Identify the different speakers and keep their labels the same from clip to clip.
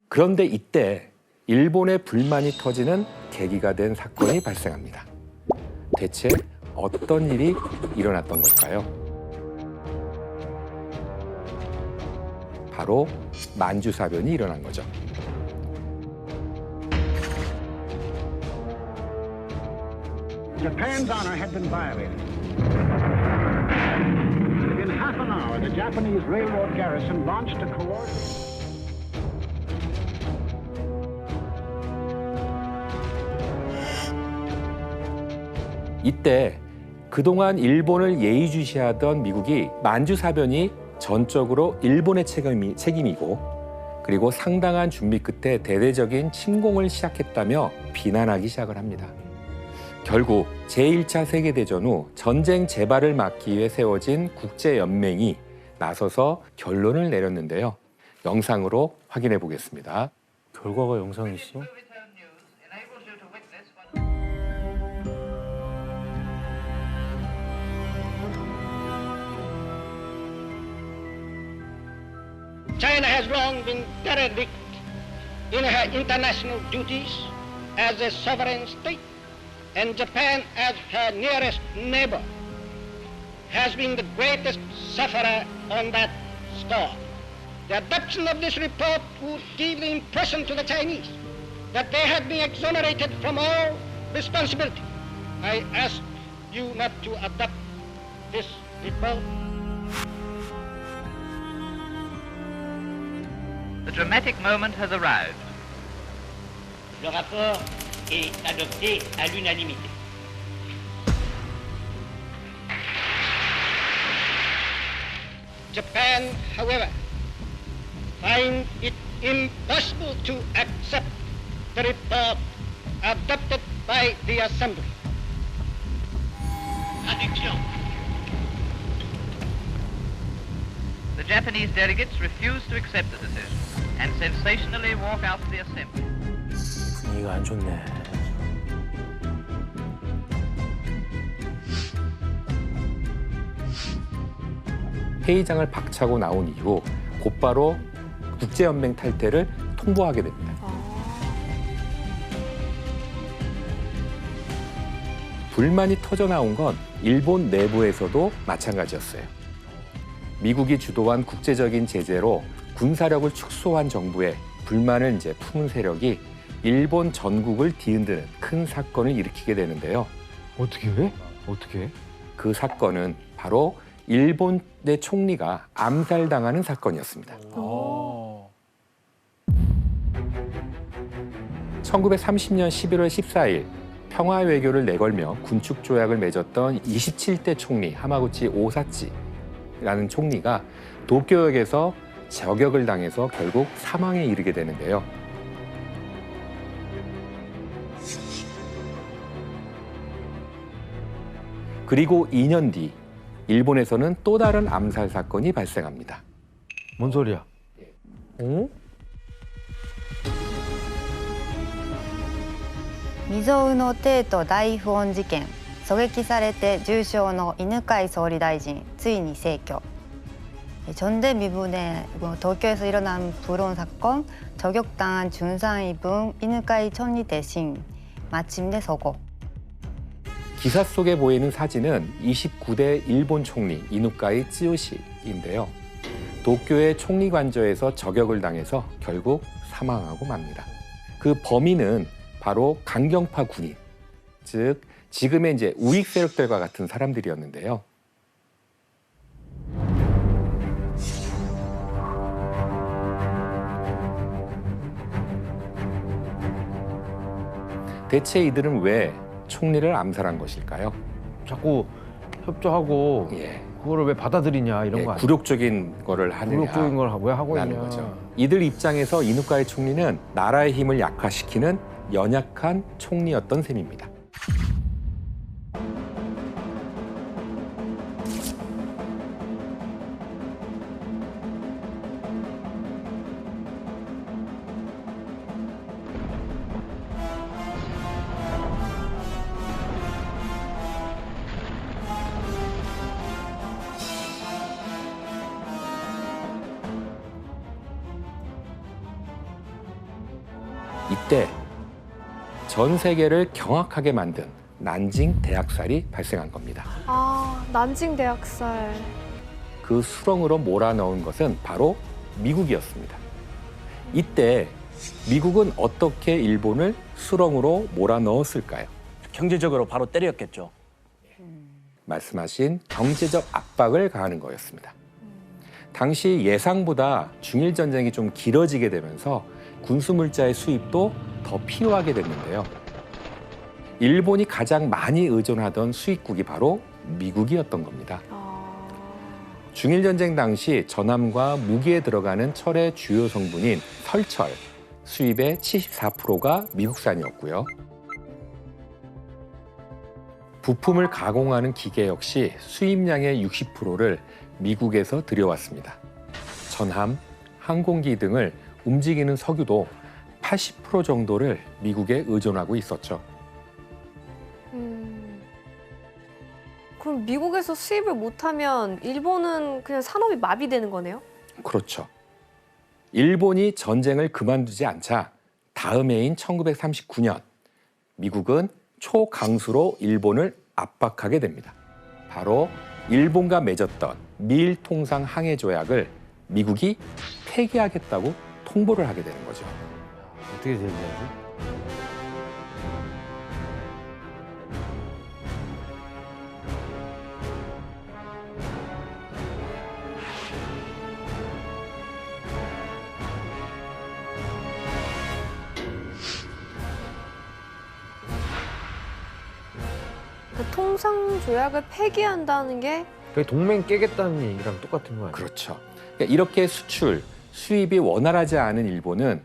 Speaker 1: 그런데 이때 일본의 불만이 터지는 계기가 된 사건이 발생합니다. 대체 어떤 일이 일어났던 걸까요? 바로 만주사변이 일어난 거죠.
Speaker 2: Japan's honor had been violated. Within half an hour, the Japanese railroad garrison launched a coordinated...
Speaker 1: 이때 그동안 일본을 예의주시하던 미국이 만주사변이 전적으로 일본의 책임이고 그리고 상당한 준비 끝에 대대적인 침공을 시작했다며 비난하기 시작을 합니다. 결국 제1차 세계대전 후 전쟁 재발을 막기 위해 세워진 국제연맹이 나서서 결론을 내렸는데요. 영상으로 확인해 보겠습니다.
Speaker 3: 결과가 영상이 있어?
Speaker 4: China has long been derelict in her international duties as a sovereign state, and Japan, as her nearest neighbor, has been the greatest sufferer on that score. The adoption of this report would give the impression to the Chinese that they have been exonerated from all responsibility. I ask you not to adopt this report.
Speaker 5: The dramatic moment has arrived.
Speaker 4: Le rapport est adopté à l'unanimité. Japan, however, finds it impossible to accept the report adopted by the Assembly. Traduction.
Speaker 5: The Japanese delegates refuse to accept the decision and sensationally walk out of the assembly.
Speaker 3: 분위기가 안 좋네.
Speaker 1: 회의장을 박차고 나온 이후 곧바로 국제연맹 탈퇴를 통보하게 됩니다. 불만이 터져 나온 건 일본 내부에서도 마찬가지였어요. 미국이 주도한 국제적인 제재로 군사력을 축소한 정부에 불만을 이제 품은 세력이 일본 전국을 뒤흔드는 큰 사건을 일으키게 되는데요.
Speaker 3: 어떻게 해? 어떻게 해?
Speaker 1: 그 사건은 바로 일본의 총리가 암살당하는 사건이었습니다. 1930년 11월 14일 평화 외교를 내걸며 군축 조약을 맺었던 27대 총리 하마구치 오사치라는 총리가 도쿄역에서 저격을 당해서 결국 사망에 이르게 되는데요. 그리고 2년 뒤 일본에서는 또 다른 암살 사건이 발생합니다.
Speaker 3: 뭔 소리야? 어?
Speaker 6: 未曾有の帝都大不穏事件狙撃されて重傷の犬飼総理大臣ついに逝去전대미분의 도쿄에서 일어난 불온 사건 저격당한 준상 이누카이 총리 대신 마침내 서고
Speaker 1: 기사 속에 보이는 사진은 29대 일본 총리 이누카이 찌요시인데요. 도쿄의 총리 관저에서 저격을 당해서 결국 사망하고 맙니다. 그 범인은 바로 강경파 군인, 즉 지금의 이제 우익 세력들과 같은 사람들이었는데요. 대체 이들은 왜 총리를 암살한 것일까요?
Speaker 3: 자꾸 협조하고
Speaker 1: 예.
Speaker 3: 그거를 왜 받아들이냐 이런 거 아니야?
Speaker 1: 굴욕적인 거를 하느냐.
Speaker 3: 굴욕적인 걸 왜 하고
Speaker 1: 라는
Speaker 3: 있냐.
Speaker 1: 거죠. 이들 입장에서 이누카이 총리는 나라의 힘을 약화시키는 연약한 총리였던 셈입니다. 이때 전 세계를 경악하게 만든 난징 대학살이 발생한 겁니다.
Speaker 7: 아, 난징 대학살.
Speaker 1: 그 수렁으로 몰아넣은 것은 바로 미국이었습니다. 이때 미국은 어떻게 일본을 수렁으로 몰아넣었을까요?
Speaker 8: 경제적으로 바로 때렸겠죠.
Speaker 1: 말씀하신 경제적 압박을 가하는 거였습니다. 당시 예상보다 중일 전쟁이 좀 길어지게 되면서 군수물자의 수입도 더 필요하게 됐는데요. 일본이 가장 많이 의존하던 수입국이 바로 미국이었던 겁니다. 중일 전쟁 당시 전함과 무기에 들어가는 철의 주요 성분인 설철, 수입의 74%가 미국산이었고요. 부품을 가공하는 기계 역시 수입량의 60%를 미국에서 들여왔습니다. 전함, 항공기 등을 움직이는 석유도 80% 정도를 미국에 의존하고 있었죠.
Speaker 7: 그럼 미국에서 수입을 못하면 일본은 그냥 산업이 마비되는 거네요?
Speaker 1: 그렇죠. 일본이 전쟁을 그만두지 않자 다음 해인 1939년 미국은 초강수로 일본을 압박하게 됩니다. 바로 일본과 맺었던 미일 통상 항해 조약을 미국이 폐기하겠다고 통보를 하게 되는 거죠.
Speaker 3: 어떻게 되냐지?
Speaker 7: 그 통상 조약을 폐기한다는 게
Speaker 3: 그게 동맹 깨겠다는 얘기랑 똑같은 거 아니에요?
Speaker 1: 그렇죠. 그러니까 이렇게 수출, 수입이 원활하지 않은 일본은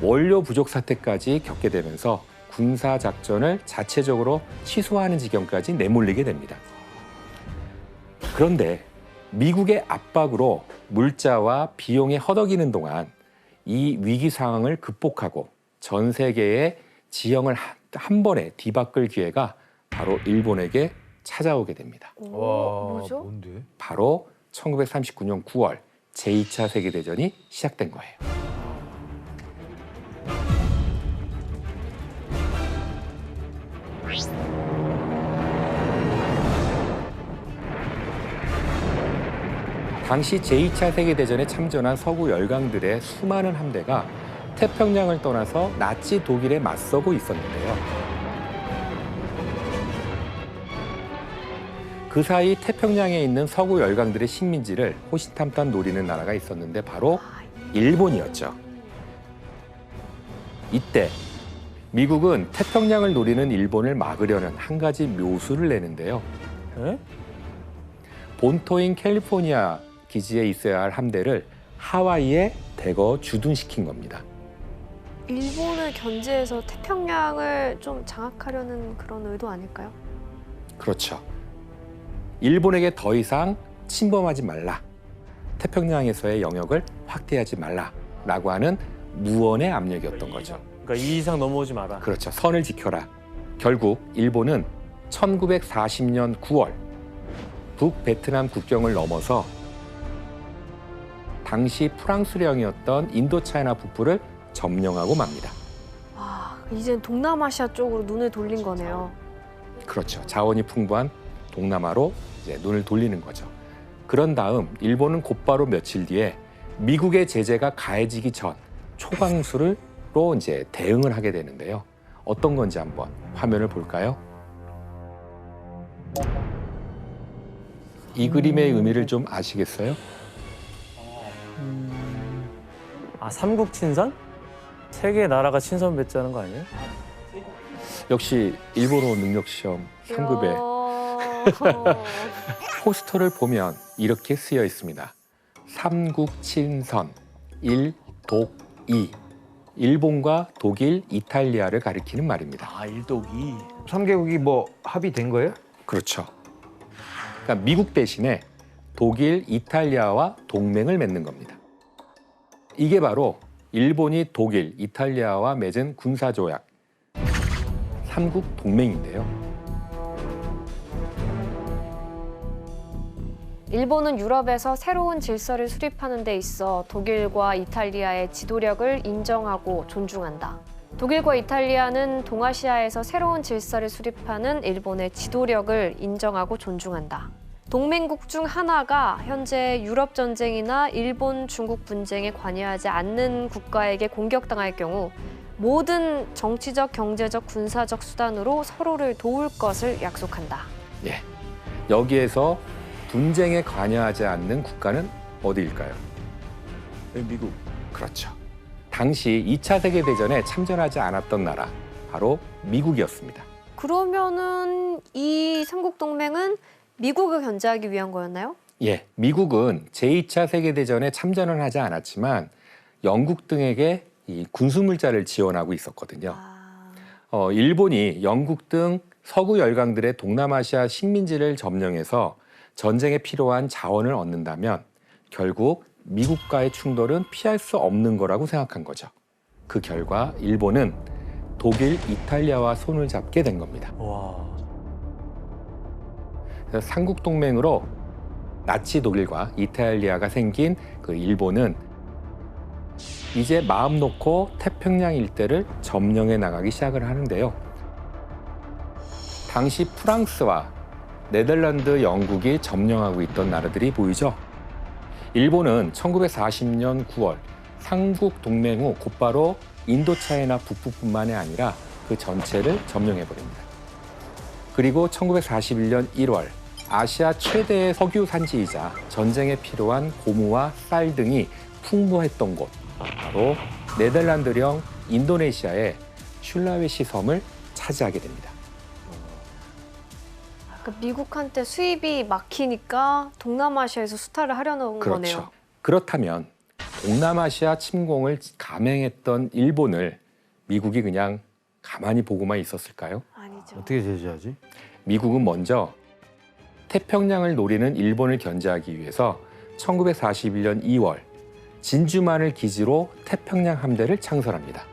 Speaker 1: 원료 부족 사태까지 겪게 되면서 군사 작전을 자체적으로 취소하는 지경까지 내몰리게 됩니다. 그런데 미국의 압박으로 물자와 비용이 허덕이는 동안 이 위기 상황을 극복하고 전 세계의 지형을 한 번에 뒤바꿀 기회가 바로 일본에게 찾아오게 됩니다.
Speaker 3: 와,
Speaker 7: 뭐죠?
Speaker 3: 뭔데?
Speaker 1: 바로 1939년 9월 제2차 세계대전이 시작된 거예요. 당시 제2차 세계대전에 참전한 서구 열강들의 수많은 함대가 태평양을 떠나서 나치 독일에 맞서고 있었는데요. 그 사이 태평양에 있는 서구 열강들의 식민지를 호시탐탐 노리는 나라가 있었는데 바로 일본이었죠. 이때 미국은 태평양을 노리는 일본을 막으려는 한 가지 묘수를 내는데요. 본토인 캘리포니아 기지에 있어야 할 함대를 하와이에 대거 주둔시킨 겁니다.
Speaker 7: 일본을 견제해서 태평양을 좀 장악하려는 그런 의도 아닐까요?
Speaker 1: 그렇죠. 일본에게 더 이상 침범하지 말라. 태평양에서의 영역을 확대하지 말라라고 하는 무언의 압력이었던 거죠.
Speaker 8: 그러니까 이 이상 넘어오지 마라.
Speaker 1: 그렇죠. 선을 지켜라. 결국 일본은 1940년 9월 북베트남 국경을 넘어서 당시 프랑스령이었던 인도차이나 북부를 점령하고 맙니다.
Speaker 7: 와, 이젠 동남아시아 쪽으로 눈을 돌린 거네요.
Speaker 1: 그렇죠. 자원이 풍부한 동남아로 이제 눈을 돌리는 거죠. 그런 다음 일본은 곧바로 며칠 뒤에 미국의 제재가 가해지기 전 초강수로 이제 대응을 하게 되는데요. 어떤 건지 한번 화면을 볼까요? 이 그림의 의미를 좀 아시겠어요?
Speaker 8: 아, 삼국 친선? 세 개의 나라가 친선 배치하는 거 아니에요?
Speaker 1: 역시 일본어 능력 시험 3급에
Speaker 7: 이야.
Speaker 1: 포스터를 보면 이렇게 쓰여 있습니다. 삼국친선 1, 독, 2. 일본과 독일, 이탈리아를 가리키는 말입니다.
Speaker 8: 아, 일독이.
Speaker 3: 3개국이 뭐 합의된 거예요?
Speaker 1: 그렇죠. 그러니까 미국 대신에 독일, 이탈리아와 동맹을 맺는 겁니다. 이게 바로 일본이 독일, 이탈리아와 맺은 군사조약, 삼국 동맹인데요.
Speaker 7: 일본은 유럽에서 새로운 질서를 수립하는 데 있어 독일과 이탈리아의 지도력을 인정하고 존중한다. 독일과 이탈리아는 동아시아에서 새로운 질서를 수립하는 일본의 지도력을 인정하고 존중한다. 동맹국 중 하나가 현재 유럽 전쟁이나 일본, 중국 분쟁에 관여하지 않는 국가에게 공격당할 경우 모든 정치적, 경제적, 군사적 수단으로 서로를 도울 것을 약속한다.
Speaker 1: 예. 여기에서 분쟁에 관여하지 않는 국가는 어디일까요?
Speaker 9: 미국.
Speaker 1: 그렇죠. 당시 2차 세계대전에 참전하지 않았던 나라, 바로 미국이었습니다.
Speaker 7: 그러면은 이 삼국 동맹은 미국을 견제하기 위한 거였나요?
Speaker 1: 예, 미국은 제2차 세계대전에 참전을 하지 않았지만 영국 등에게 이 군수물자를 지원하고 있었거든요. 일본이 영국 등 서구 열강들의 동남아시아 식민지를 점령해서 전쟁에 필요한 자원을 얻는다면 결국 미국과의 충돌은 피할 수 없는 거라고 생각한 거죠. 그 결과 일본은 독일, 이탈리아와 손을 잡게 된 겁니다.
Speaker 8: 와.
Speaker 1: 그래서 삼국 동맹으로 나치 독일과 이탈리아가 생긴 그 일본은 이제 마음 놓고 태평양 일대를 점령해 나가기 시작을 하는데요. 당시 프랑스와 네덜란드, 영국이 점령하고 있던 나라들이 보이죠. 일본은 1940년 9월 삼국 동맹 후 곧바로 인도차이나 북부뿐만이 아니라 그 전체를 점령해버립니다. 그리고 1941년 1월 아시아 최대의 석유 산지이자 전쟁에 필요한 고무와 쌀 등이 풍부했던 곳, 바로 네덜란드령 인도네시아의 슐라웨시 섬을 차지하게 됩니다.
Speaker 7: 그러니까 미국한테 수입이 막히니까 동남아시아에서 수탈을 하려는
Speaker 1: 그렇죠.
Speaker 7: 거네요.
Speaker 1: 그렇다면 동남아시아 침공을 감행했던 일본을 미국이 그냥 가만히 보고만 있었을까요?
Speaker 7: 아니죠.
Speaker 3: 어떻게 제재하지?
Speaker 1: 미국은 먼저 태평양을 노리는 일본을 견제하기 위해서 1941년 2월 진주만을 기지로 태평양 함대를 창설합니다.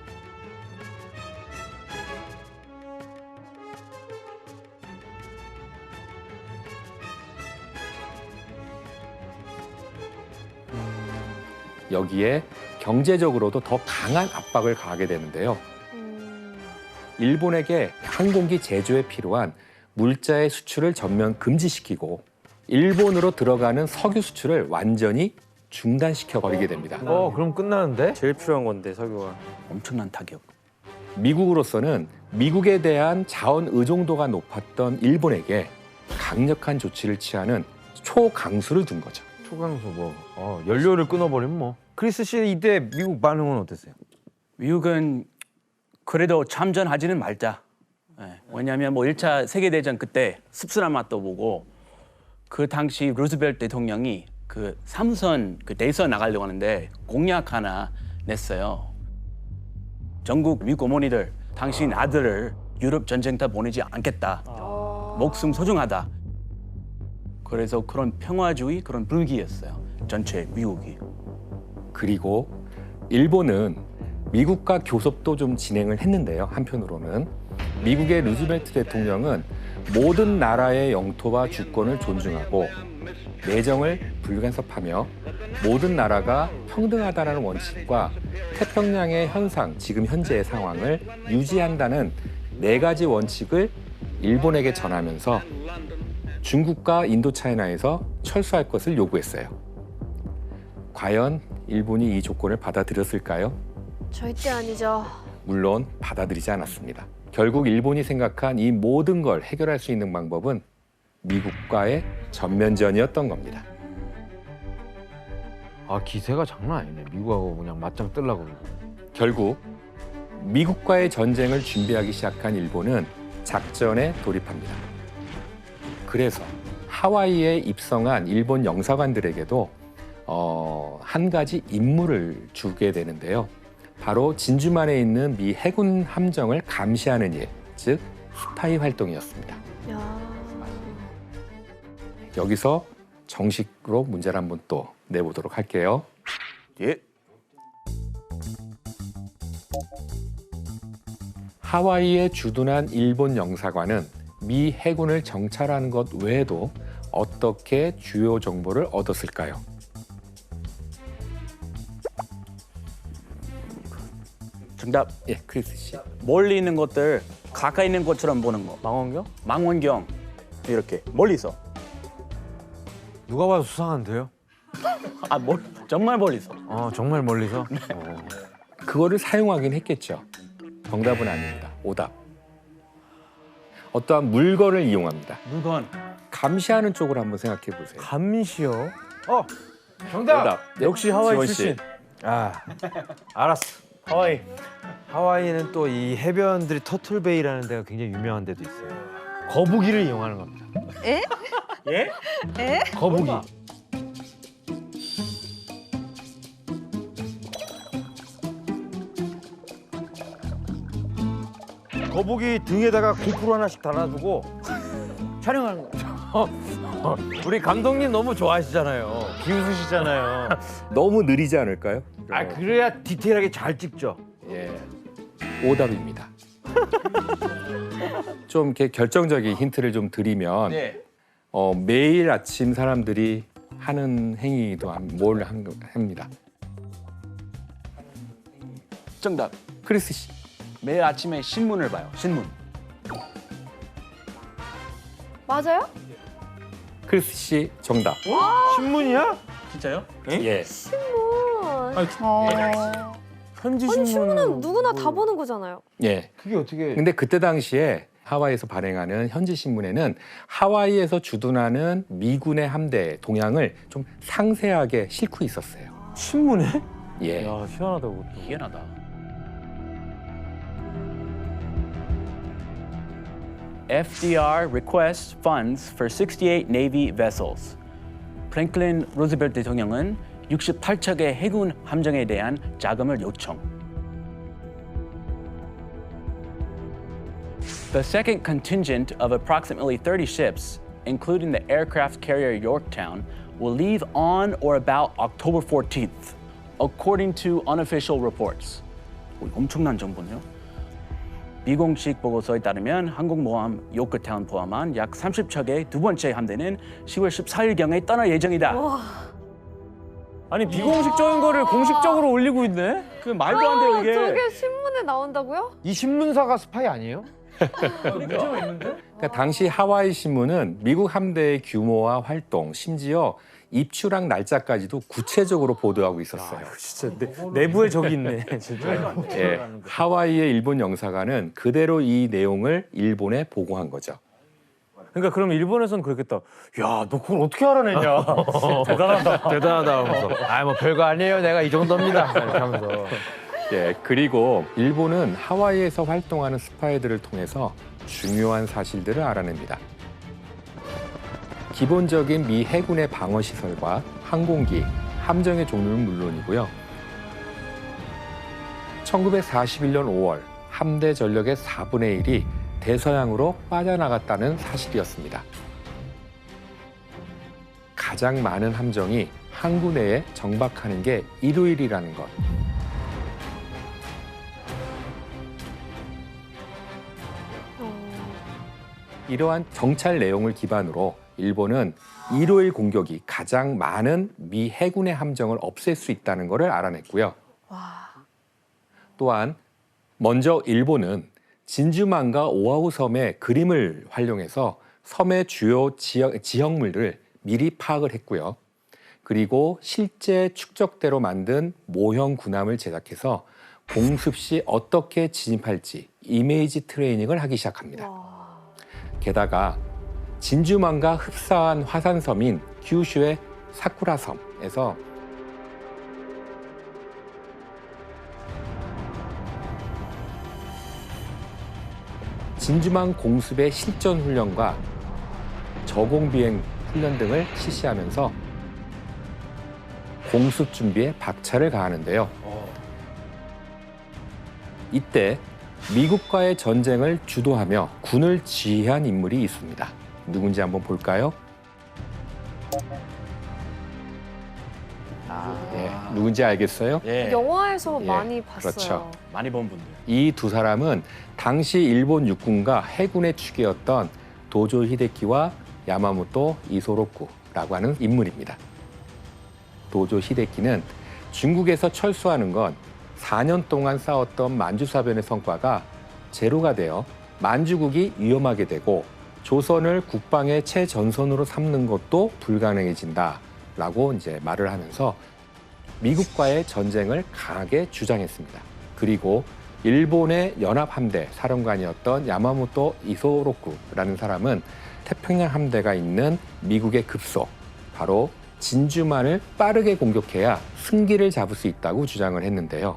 Speaker 1: 여기에 경제적으로도 더 강한 압박을 가하게 되는데요. 일본에게 항공기 제조에 필요한 물자의 수출을 전면 금지시키고 일본으로 들어가는 석유 수출을 완전히 중단시켜 버리게 됩니다.
Speaker 3: 그럼 끝나는데?
Speaker 8: 제일 필요한 건데 석유가.
Speaker 9: 엄청난 타격.
Speaker 1: 미국으로서는 미국에 대한 자원 의존도가 높았던 일본에게 강력한 조치를 취하는 초강수를 둔 거죠.
Speaker 3: 초강수 연료를 끊어버리면 뭐. 크리스 씨 이때 미국 반응은 어땠어요?
Speaker 9: 미국은 그래도 참전하지는 말자. 예, 왜냐하면 뭐 1차 세계대전 그때 씁쓸한 맛도 보고 그 당시 루즈벨트 대통령이 그 삼선 그 대선 나가려고 하는데 공약 하나 냈어요. 전국 미국 어머니들 당신 아들을 유럽 전쟁터 보내지 않겠다. 목숨 소중하다. 그래서 그런 평화주의 그런 분위기였어요. 전체 미국이.
Speaker 1: 그리고 일본은 미국과 교섭도 좀 진행을 했는데요. 한편으로는 미국의 루즈벨트 대통령은 모든 나라의 영토와 주권을 존중하고 내정을 불간섭하며 모든 나라가 평등하다는 원칙과 태평양의 현상, 지금 현재의 상황을 유지한다는 4가지 원칙을 일본에게 전하면서 중국과 인도차이나에서 철수할 것을 요구했어요. 과연 일본이 이 조건을 받아들였을까요?
Speaker 7: 절대 아니죠.
Speaker 1: 물론 받아들이지 않았습니다. 결국 일본이 생각한 이 모든 걸 해결할 수 있는 방법은 미국과의 전면전이었던 겁니다.
Speaker 3: 기세가 장난 아니네. 미국하고 그냥 맞짱 뜨려고.
Speaker 1: 결국 미국과의 전쟁을 준비하기 시작한 일본은 작전에 돌입합니다. 그래서 하와이에 입성한 일본 영사관들에게도 한 가지 임무를 주게 되는데요. 바로 진주만에 있는 미 해군 함정을 감시하는 일, 즉 스파이 활동이었습니다. 여기서 정식으로 문제를 한번 또 내보도록 할게요.
Speaker 9: 예.
Speaker 1: 하와이에 주둔한 일본 영사관은 미 해군을 정찰하는 것 외에도 어떻게 주요 정보를 얻었을까요?
Speaker 9: 정답.
Speaker 1: 예, 크리스 씨.
Speaker 9: 멀리 있는 것들 가까이 있는 것처럼 보는 거.
Speaker 8: 망원경?
Speaker 9: 망원경. 이렇게 멀리서.
Speaker 3: 누가 봐도 수상한데요?
Speaker 9: 정말 멀리서.
Speaker 3: 정말 멀리서?
Speaker 1: 그거를 사용하긴 했겠죠. 정답은 아닙니다. 오답. 어떠한 물건을 이용합니다.
Speaker 9: 물건.
Speaker 1: 감시하는 쪽으로 한번 생각해 보세요.
Speaker 8: 감시요?
Speaker 3: 정답!
Speaker 1: 오답. 네,
Speaker 8: 역시 하와이
Speaker 1: 지원 씨.
Speaker 8: 출신.
Speaker 3: 아, 알았어.
Speaker 8: 하와이.
Speaker 3: 하와이는 또 이 해변들이 터틀베이라는 데가 굉장히 유명한 데도 있어요. 거북이를 이용하는 겁니다.
Speaker 6: 에?
Speaker 3: 예?
Speaker 6: 에?
Speaker 3: 거북이. 거북이 등에다가 고프로 하나씩 달아두고 촬영하는 거죠. 우리 감독님 너무 좋아하시잖아요.
Speaker 8: 비웃으시잖아요.
Speaker 1: 너무 느리지 않을까요?
Speaker 3: 아, 그래야 디테일하게 잘 찍죠.
Speaker 1: 예. 오답입니다. 좀 이렇게 결정적인 힌트를 좀 드리면
Speaker 9: 네.
Speaker 1: 매일 아침 사람들이 하는 행위도 합니다.
Speaker 9: 정답.
Speaker 1: 크리스 씨.
Speaker 9: 매일 아침에 신문을 봐요. 신문.
Speaker 7: 맞아요?
Speaker 1: 크리스 씨 정답.
Speaker 3: 신문이야?
Speaker 9: 진짜요?
Speaker 1: 예.
Speaker 7: 신문.
Speaker 8: 현지
Speaker 7: 아니
Speaker 8: 신문은
Speaker 7: 신문은 누구나 다 보는 거잖아요.
Speaker 1: 예.
Speaker 3: 그게 어떻게?
Speaker 1: 근데 그때 당시에 하와이에서 발행하는 현지 신문에는 하와이에서 주둔하는 미군의 함대 동향을 좀 상세하게 싣고 있었어요.
Speaker 8: 신문에?
Speaker 1: 예.
Speaker 8: 야, 희한하다 그것도.
Speaker 9: 희한하다. FDR requests funds for 68 Navy vessels. 프랭클린 루즈벨트 대통령은 68척의 해군 함정에 대한 자금을 요청. The second contingent of approximately 30 ships, including the aircraft carrier Yorktown, will leave on or about October 14th, according to unofficial reports. 엄청난 정보네요. 미공식 보고서에 따르면 항공모함 요크타운 포함한 약 30척의 두 번째 함대는 10월 14일경에 떠날 예정이다.
Speaker 8: 아니 비공식적인 거를 공식적으로 올리고 있네?
Speaker 9: 그 말도 안 돼요 이게.
Speaker 7: 저게 신문에 나온다고요?
Speaker 3: 이 신문사가 스파이 아니에요?
Speaker 1: 그러니까 당시 하와이 신문은 미국 함대의 규모와 활동, 심지어 입출항 날짜까지도 구체적으로 보도하고 있었어요.
Speaker 8: 진짜 내부에 적이 있네, 진짜.
Speaker 1: 예, 하와이의 일본 영사관은 그대로 이 내용을 일본에 보고한 거죠.
Speaker 8: 그러니까 그럼 일본에서는 그랬겠다. 야, 너 그걸 어떻게 알아내냐? 대단하다.
Speaker 3: 대단하다 하면서. 아, 뭐 별거 아니에요. 내가 이 정도입니다. 이렇게 하면서.
Speaker 1: 예, 그리고 일본은 하와이에서 활동하는 스파이들을 통해서 중요한 사실들을 알아냅니다. 기본적인 미 해군의 방어 시설과 항공기, 함정의 종류는 물론이고요. 1941년 5월 함대 전력의 4분의 1이 대서양으로 빠져나갔다는 사실이었습니다. 가장 많은 함정이 항구 내에 정박하는 게 일요일이라는 것. 이러한 정찰 내용을 기반으로 일본은 일요일 공격이 가장 많은 미 해군의 함정을 없앨 수 있다는 것을 알아냈고요. 또한 먼저 일본은 진주만과 오아후 섬의 그림을 활용해서 섬의 주요 지형물을 미리 파악을 했고요. 그리고 실제 축적대로 만든 모형 군함을 제작해서 공습 시 어떻게 진입할지 이미지 트레이닝을 하기 시작합니다. 게다가 진주만과 흡사한 화산섬인 규슈의 사쿠라섬에서 진주만 공습의 실전 훈련과 저공 비행 훈련 등을 실시하면서 공습 준비에 박차를 가하는데요. 이때 미국과의 전쟁을 주도하며 군을 지휘한 인물이 있습니다. 누군지 한번 볼까요? 예, 누군지 알겠어요?
Speaker 9: 예.
Speaker 7: 영화에서
Speaker 1: 예,
Speaker 7: 많이 봤어요.
Speaker 1: 그렇죠.
Speaker 9: 많이 본 분들.
Speaker 1: 이 두 사람은 당시 일본 육군과 해군의 축이었던 도조 히데키와 야마모토 이소로쿠라고 하는 인물입니다. 도조 히데키는 중국에서 철수하는 건 4년 동안 쌓았던 만주사변의 성과가 제로가 되어 만주국이 위험하게 되고 조선을 국방의 최전선으로 삼는 것도 불가능해진다라고 이제 말을 하면서 미국과의 전쟁을 강하게 주장했습니다. 그리고 일본의 연합함대 사령관이었던 야마모토 이소로쿠라는 사람은 태평양 함대가 있는 미국의 급소, 바로 진주만을 빠르게 공격해야 승기를 잡을 수 있다고 주장을 했는데요.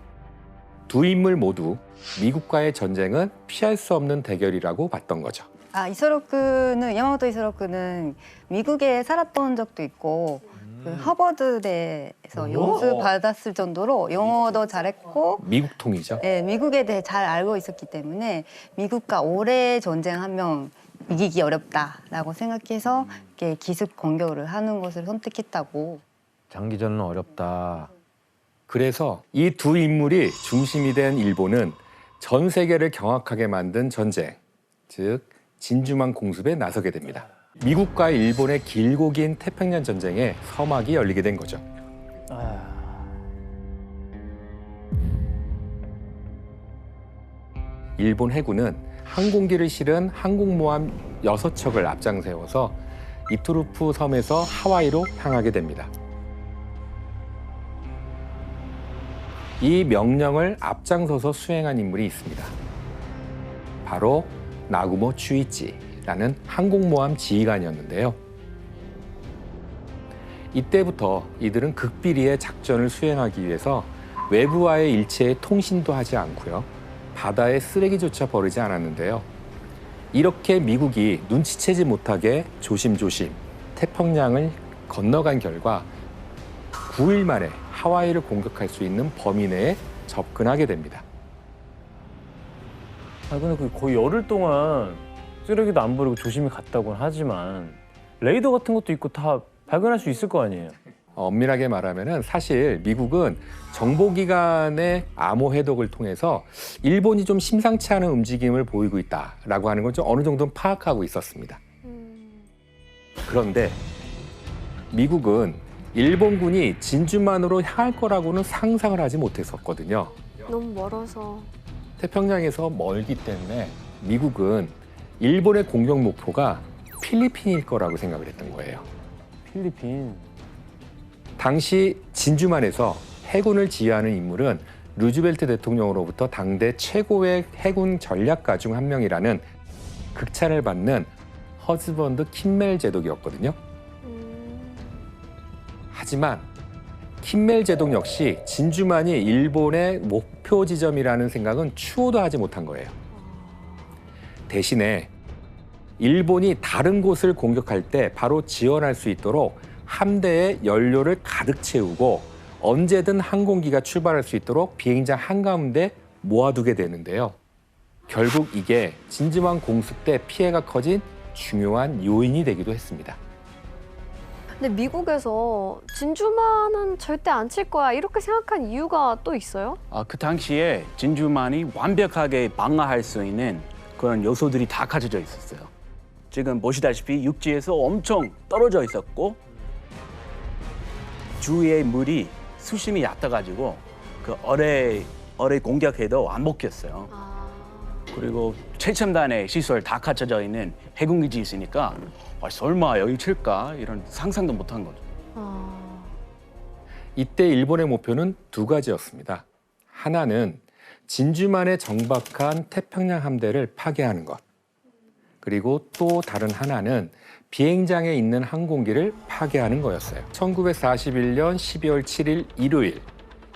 Speaker 1: 두 인물 모두 미국과의 전쟁은 피할 수 없는 대결이라고 봤던 거죠.
Speaker 6: 야마모토 이소로쿠는 미국에 살았던 적도 있고 그 하버드대에서 연수 받았을 정도로 영어도 잘했고
Speaker 1: 미국통이죠.
Speaker 6: 네, 미국에 대해 잘 알고 있었기 때문에 미국과 오래 전쟁하면 이기기 어렵다라고 생각해서 이렇게 기습 공격을 하는 것을 선택했다고.
Speaker 3: 장기전은 어렵다.
Speaker 1: 그래서 이 두 인물이 중심이 된 일본은 전 세계를 경악하게 만든 전쟁, 즉 진주만 공습에 나서게 됩니다. 미국과 일본의 길고 긴 태평양 전쟁에 서막이 열리게 된 거죠. 일본 해군은 항공기를 실은 항공모함 6척을 앞장 세워서 이투루프 섬에서 하와이로 향하게 됩니다. 이 명령을 앞장서서 수행한 인물이 있습니다. 바로 나구모 추이치라는 항공모함 지휘관이었는데요. 이때부터 이들은 극비리의 작전을 수행하기 위해서 외부와의 일체의 통신도 하지 않고요. 바다에 쓰레기조차 버리지 않았는데요. 이렇게 미국이 눈치채지 못하게 조심조심 태평양을 건너간 결과 9일 만에 하와이를 공격할 수 있는 범위 내에 접근하게 됩니다.
Speaker 8: 근데 그 거의 열흘 동안 쓰레기도 안 버리고 조심히 갔다고는 하지만 레이더 같은 것도 있고 다 발견할 수 있을 거 아니에요.
Speaker 1: 엄밀하게 말하면은 사실 미국은 정보기관의 암호 해독을 통해서 일본이 좀 심상치 않은 움직임을 보이고 있다라고 하는 걸 좀 어느 정도는 파악하고 있었습니다. 그런데 미국은 일본군이 진주만으로 향할 거라고는 상상을 하지 못했었거든요.
Speaker 7: 너무 멀어서.
Speaker 1: 태평양에서 멀기 때문에 미국은 일본의 공격 목표가 필리핀일 거라고 생각을 했던 거예요.
Speaker 8: 필리핀.
Speaker 1: 당시 진주만에서 해군을 지휘하는 인물은 루즈벨트 대통령으로부터 당대 최고의 해군 전략가 중 한 명이라는 극찬을 받는 허즈번드 킴멜 제독이었거든요. 하지만 킴멜 제독 역시 진주만이 일본의 목표 지점이라는 생각은 추호도 하지 못한 거예요. 대신에 일본이 다른 곳을 공격할 때 바로 지원할 수 있도록 함대에 연료를 가득 채우고 언제든 항공기가 출발할 수 있도록 비행장 한가운데 모아두게 되는데요. 결국 이게 진주만 공습 때 피해가 커진 중요한 요인이 되기도 했습니다.
Speaker 7: 근데 미국에서 진주만은 절대 안 칠 거야 이렇게 생각한 이유가 또 있어요?
Speaker 9: 그 당시에 진주만이 완벽하게 방어할 수 있는 그런 요소들이 다 갖춰져 있었어요. 지금 보시다시피 육지에서 엄청 떨어져 있었고 주위의 물이 수심이 얕아가지고 그 어뢰 공격해도 안 먹혔어요. 그리고 최첨단의 시설 다 갖춰져 있는 해군기지 있으니까 설마 여기 칠까 이런 상상도 못한 거죠.
Speaker 1: 이때 일본의 목표는 두 가지였습니다. 하나는 진주만에 정박한 태평양 함대를 파괴하는 것. 그리고 또 다른 하나는 비행장에 있는 항공기를 파괴하는 거였어요. 1941년 12월 7일 일요일,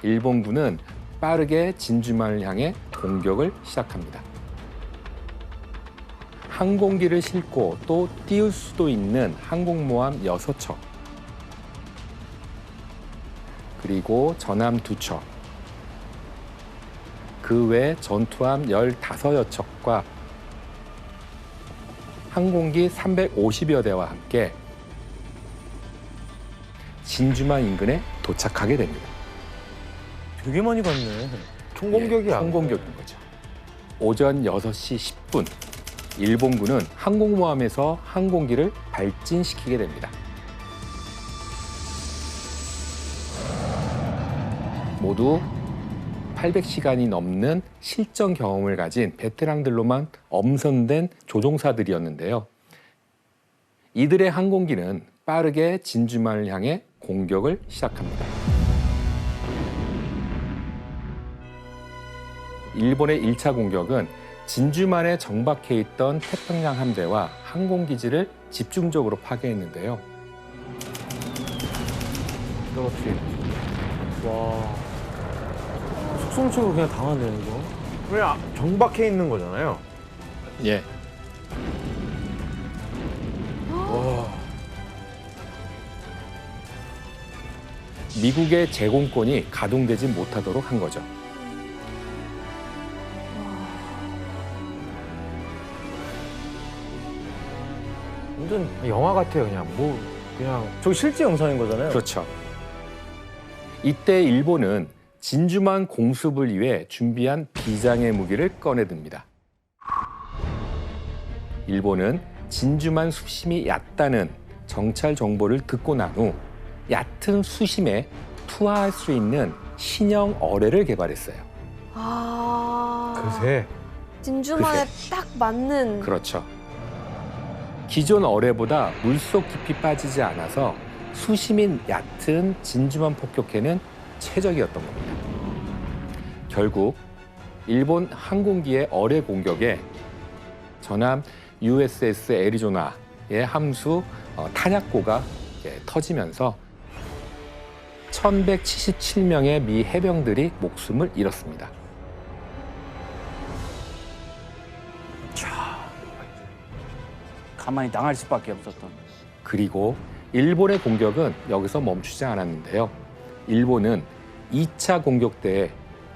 Speaker 1: 일본군은 빠르게 진주만을 향해 공격을 시작합니다. 항공기를 싣고 또 띄울 수도 있는 항공모함 6척, 그리고 전함 2척, 그 외 전투함 15여 척과 항공기 350여 대와 함께 진주만 인근에 도착하게 됩니다.
Speaker 8: 되게 많이 갔네.
Speaker 3: 총공격이야.
Speaker 1: 총공격인 거죠. 오전 6시 10분, 일본군은 항공모함에서 항공기를 발진시키게 됩니다. 모두 800시간이 넘는 실전 경험을 가진 베테랑들로만 엄선된 조종사들이었는데요. 이들의 항공기는 빠르게 진주만을 향해 공격을 시작합니다. 일본의 1차 공격은 진주만에 정박해 있던 태평양 함대와 항공기지를 집중적으로 파괴했는데요.
Speaker 8: 어떻게? 와. 속성적으로 그냥 당하네요, 이거.
Speaker 3: 왜 정박해 있는 거잖아요.
Speaker 1: 예. 미국의 제공권이 가동되지 못하도록 한 거죠.
Speaker 3: 완전 영화 같아요, 그냥. 그냥.
Speaker 8: 저기 실제 영상인 거잖아요.
Speaker 1: 그렇죠. 이때 일본은 진주만 공습을 위해 준비한 비장의 무기를 꺼내듭니다. 일본은 진주만 수심이 얕다는 정찰 정보를 듣고 난 후 얕은 수심에 투하할 수 있는 신형 어뢰를 개발했어요.
Speaker 3: 그새.
Speaker 7: 진주만에 딱 맞는.
Speaker 1: 그렇죠. 기존 어뢰보다 물속 깊이 빠지지 않아서 수심이 얕은 진주만 폭격해는 최적이었던 겁니다. 결국 일본 항공기의 어뢰 공격에 전함 USS 애리조나의 함수 탄약고가 터지면서 1177명의 미 해병들이 목숨을 잃었습니다.
Speaker 9: 가만히 당할 수밖에 없었던.
Speaker 1: 그리고 일본의 공격은 여기서 멈추지 않았는데요. 일본은 2차 공격 때에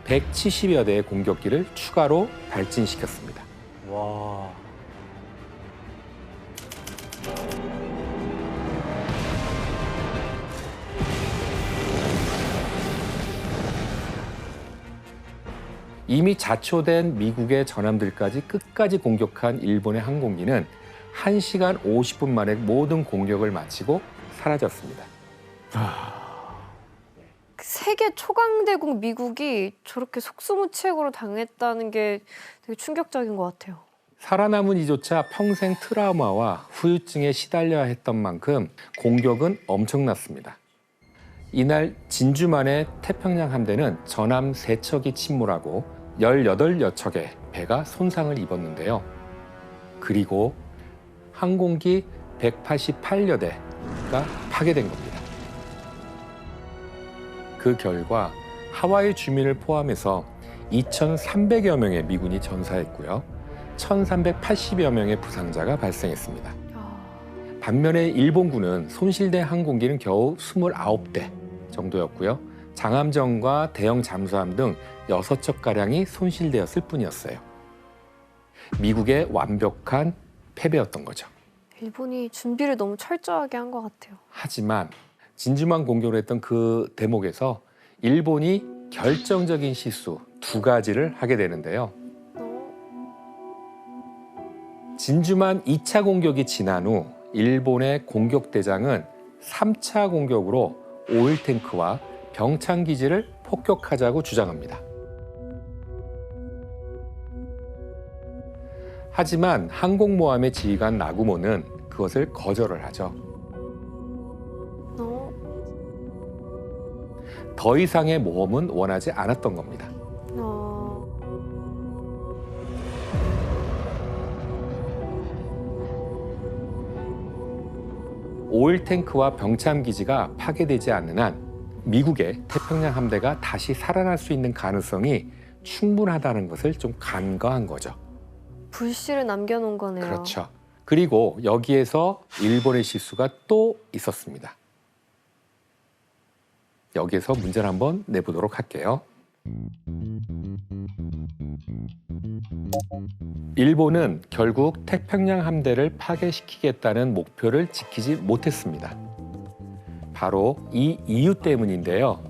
Speaker 1: 170여 대의 공격기를 추가로 발진시켰습니다.
Speaker 8: 와.
Speaker 1: 이미 자초된 미국의 전함들까지 끝까지 공격한 일본의 항공기는 1시간 50분 만에 모든 공격을 마치고 사라졌습니다.
Speaker 7: 세계 초강대국 미국이 저렇게 속수무책으로 당했다는 게 되게 충격적인 것 같아요.
Speaker 1: 살아남은 이조차 평생 트라우마와 후유증에 시달려야 했던 만큼 공격은 엄청났습니다. 이날 진주만의 태평양 함대는 전함 3척이 침몰하고 18여 척의 배가 손상을 입었는데요. 그리고 항공기 188여 대가 파괴된 겁니다. 그 결과 하와이 주민을 포함해서 2,300여 명의 미군이 전사했고요. 1,380여 명의 부상자가 발생했습니다. 반면에 일본군은 손실된 항공기는 겨우 29대 정도였고요. 장함정과 대형 잠수함 등 6척가량이 손실되었을 뿐이었어요. 미국의 완벽한 패배였던 거죠.
Speaker 7: 일본이 준비를 너무 철저하게 한 것 같아요.
Speaker 1: 하지만 진주만 공격을 했던 그 대목에서 일본이 결정적인 실수 2가지를 하게 되는데요. 진주만 2차 공격이 지난 후 일본의 공격대장은 3차 공격으로 오일탱크와 병창기지를 폭격하자고 주장합니다. 하지만 항공모함의 지휘관 나구모는 그것을 거절을 하죠. 더 이상의 모험은 원하지 않았던 겁니다. 오일탱크와 병참기지가 파괴되지 않는 한 미국의 태평양 함대가 다시 살아날 수 있는 가능성이 충분하다는 것을 좀 간과한 거죠.
Speaker 7: 불씨를 남겨놓은 거네요.
Speaker 1: 그렇죠. 그리고 여기에서 일본의 실수가 또 있었습니다. 여기에서 문제를 한번 내보도록 할게요. 일본은 결국 태평양 함대를 파괴시키겠다는 목표를 지키지 못했습니다. 바로 이 이유 때문인데요.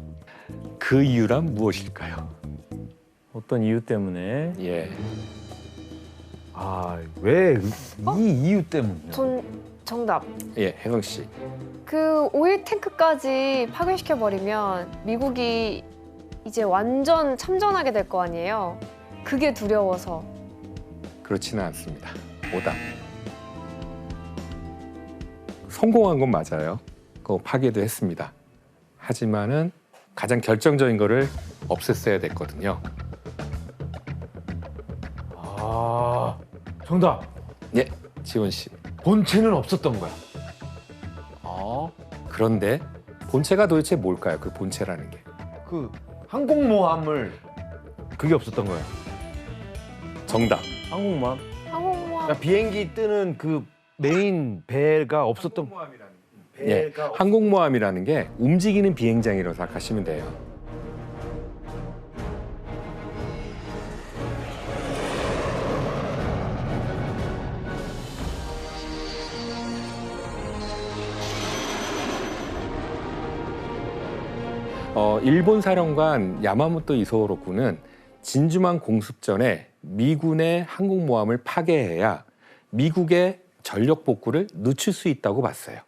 Speaker 1: 그 이유란 무엇일까요?
Speaker 8: 어떤 이유 때문에?
Speaker 1: 예.
Speaker 3: 왜 이 이유 때문이요?
Speaker 7: 전 정답.
Speaker 1: 예, 혜성 씨.
Speaker 7: 그 오일 탱크까지 파괴시켜 버리면 미국이 이제 완전 참전하게 될 거 아니에요. 그게 두려워서.
Speaker 1: 그렇지는 않습니다. 오답. 성공한 건 맞아요. 그거 파괴도 했습니다. 하지만은 가장 결정적인 거를 없앴어야 됐거든요.
Speaker 3: 아, 정답.
Speaker 1: 예, 지원 씨.
Speaker 3: 본체는 없었던 거야.
Speaker 1: 그런데 본체가 도대체 뭘까요? 그 본체라는 게.
Speaker 3: 그 항공모함을 그게 없었던 거야.
Speaker 1: 정답.
Speaker 8: 한국만.
Speaker 7: 항공모함.
Speaker 3: 그러니까 비행기 뜨는 그 메인 배가 없었던.
Speaker 1: 예, 항공모함이라는 게 움직이는 비행장이라고 생각하시면 돼요. 일본 사령관 야마모토 이소로쿠는 진주만 공습 전에 미군의 항공모함을 파괴해야 미국의 전력 복구를 늦출 수 있다고 봤어요.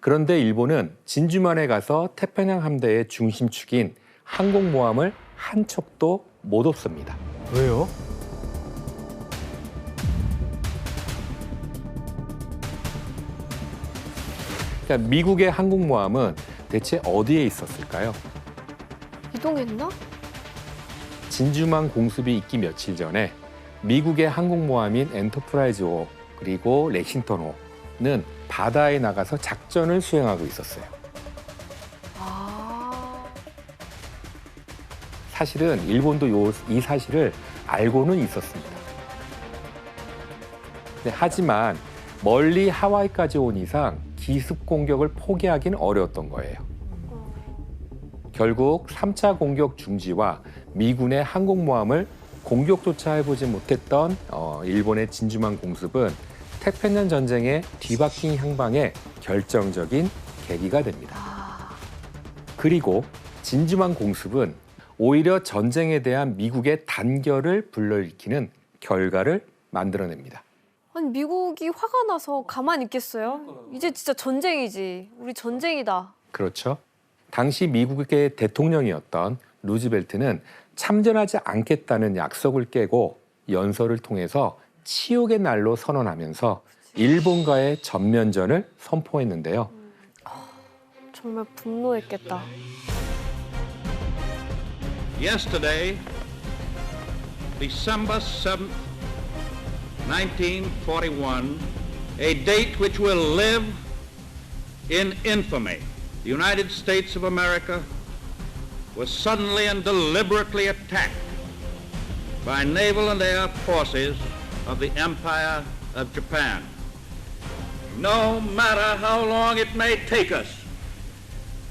Speaker 1: 그런데 일본은 진주만에 가서 태평양 함대의 중심축인 항공모함을 한 척도 못 없습니다.
Speaker 3: 왜요?
Speaker 1: 그러니까 미국의 항공모함은 대체 어디에 있었을까요?
Speaker 7: 이동했나?
Speaker 1: 진주만 공습이 있기 며칠 전에 미국의 항공모함인 엔터프라이즈호 그리고 렉싱턴호는 바다에 나가서 작전을 수행하고 있었어요.
Speaker 7: 아,
Speaker 1: 사실은 일본도 이 사실을 알고는 있었습니다. 하지만 멀리 하와이까지 온 이상 기습 공격을 포기하기는 어려웠던 거예요. 결국 3차 공격 중지와 미군의 항공모함을 공격조차 해보지 못했던 일본의 진주만 공습은 태평양 전쟁의 뒤바뀐 향방의 결정적인 계기가 됩니다. 그리고 진주만 공습은 오히려 전쟁에 대한 미국의 단결을 불러일으키는 결과를 만들어냅니다.
Speaker 7: 아니 미국이 화가 나서 가만히 있겠어요? 이제 진짜 전쟁이지. 우리 전쟁이다.
Speaker 1: 그렇죠. 당시 미국의 대통령이었던 루즈벨트는 참전하지 않겠다는 약속을 깨고 연설을 통해서 치욕의 날로 선언하면서 일본과의 전면전을 선포했는데요.
Speaker 7: 정말 분노했겠다.
Speaker 2: Yesterday, December 7th, 1941, a date which will live in infamy. The United States of America was suddenly and deliberately attacked by naval and air forces of the Empire of Japan. No matter how long it may take us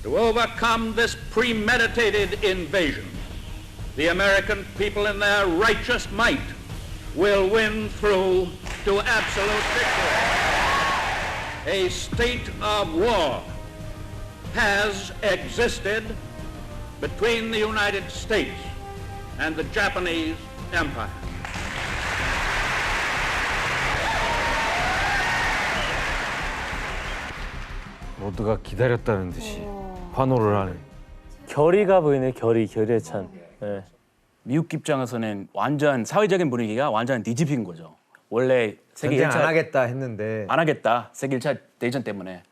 Speaker 2: to overcome this premeditated invasion, the American people in their righteous might will win through to absolute victory. A state of war has existed between the United States and the Japanese Empire.
Speaker 3: 모두가 기다렸다는 듯이 환호를 하는.
Speaker 8: 결의가 보이네. 결의에 찬. 예.
Speaker 9: 미국 입장에서는 완전 사회적인 분위기가 완전 뒤집힌 거죠. 원래 세계
Speaker 3: 전쟁
Speaker 9: 1차
Speaker 3: 안 하겠다 했는데
Speaker 9: 안 하겠다. 세계 1차 대전 때문에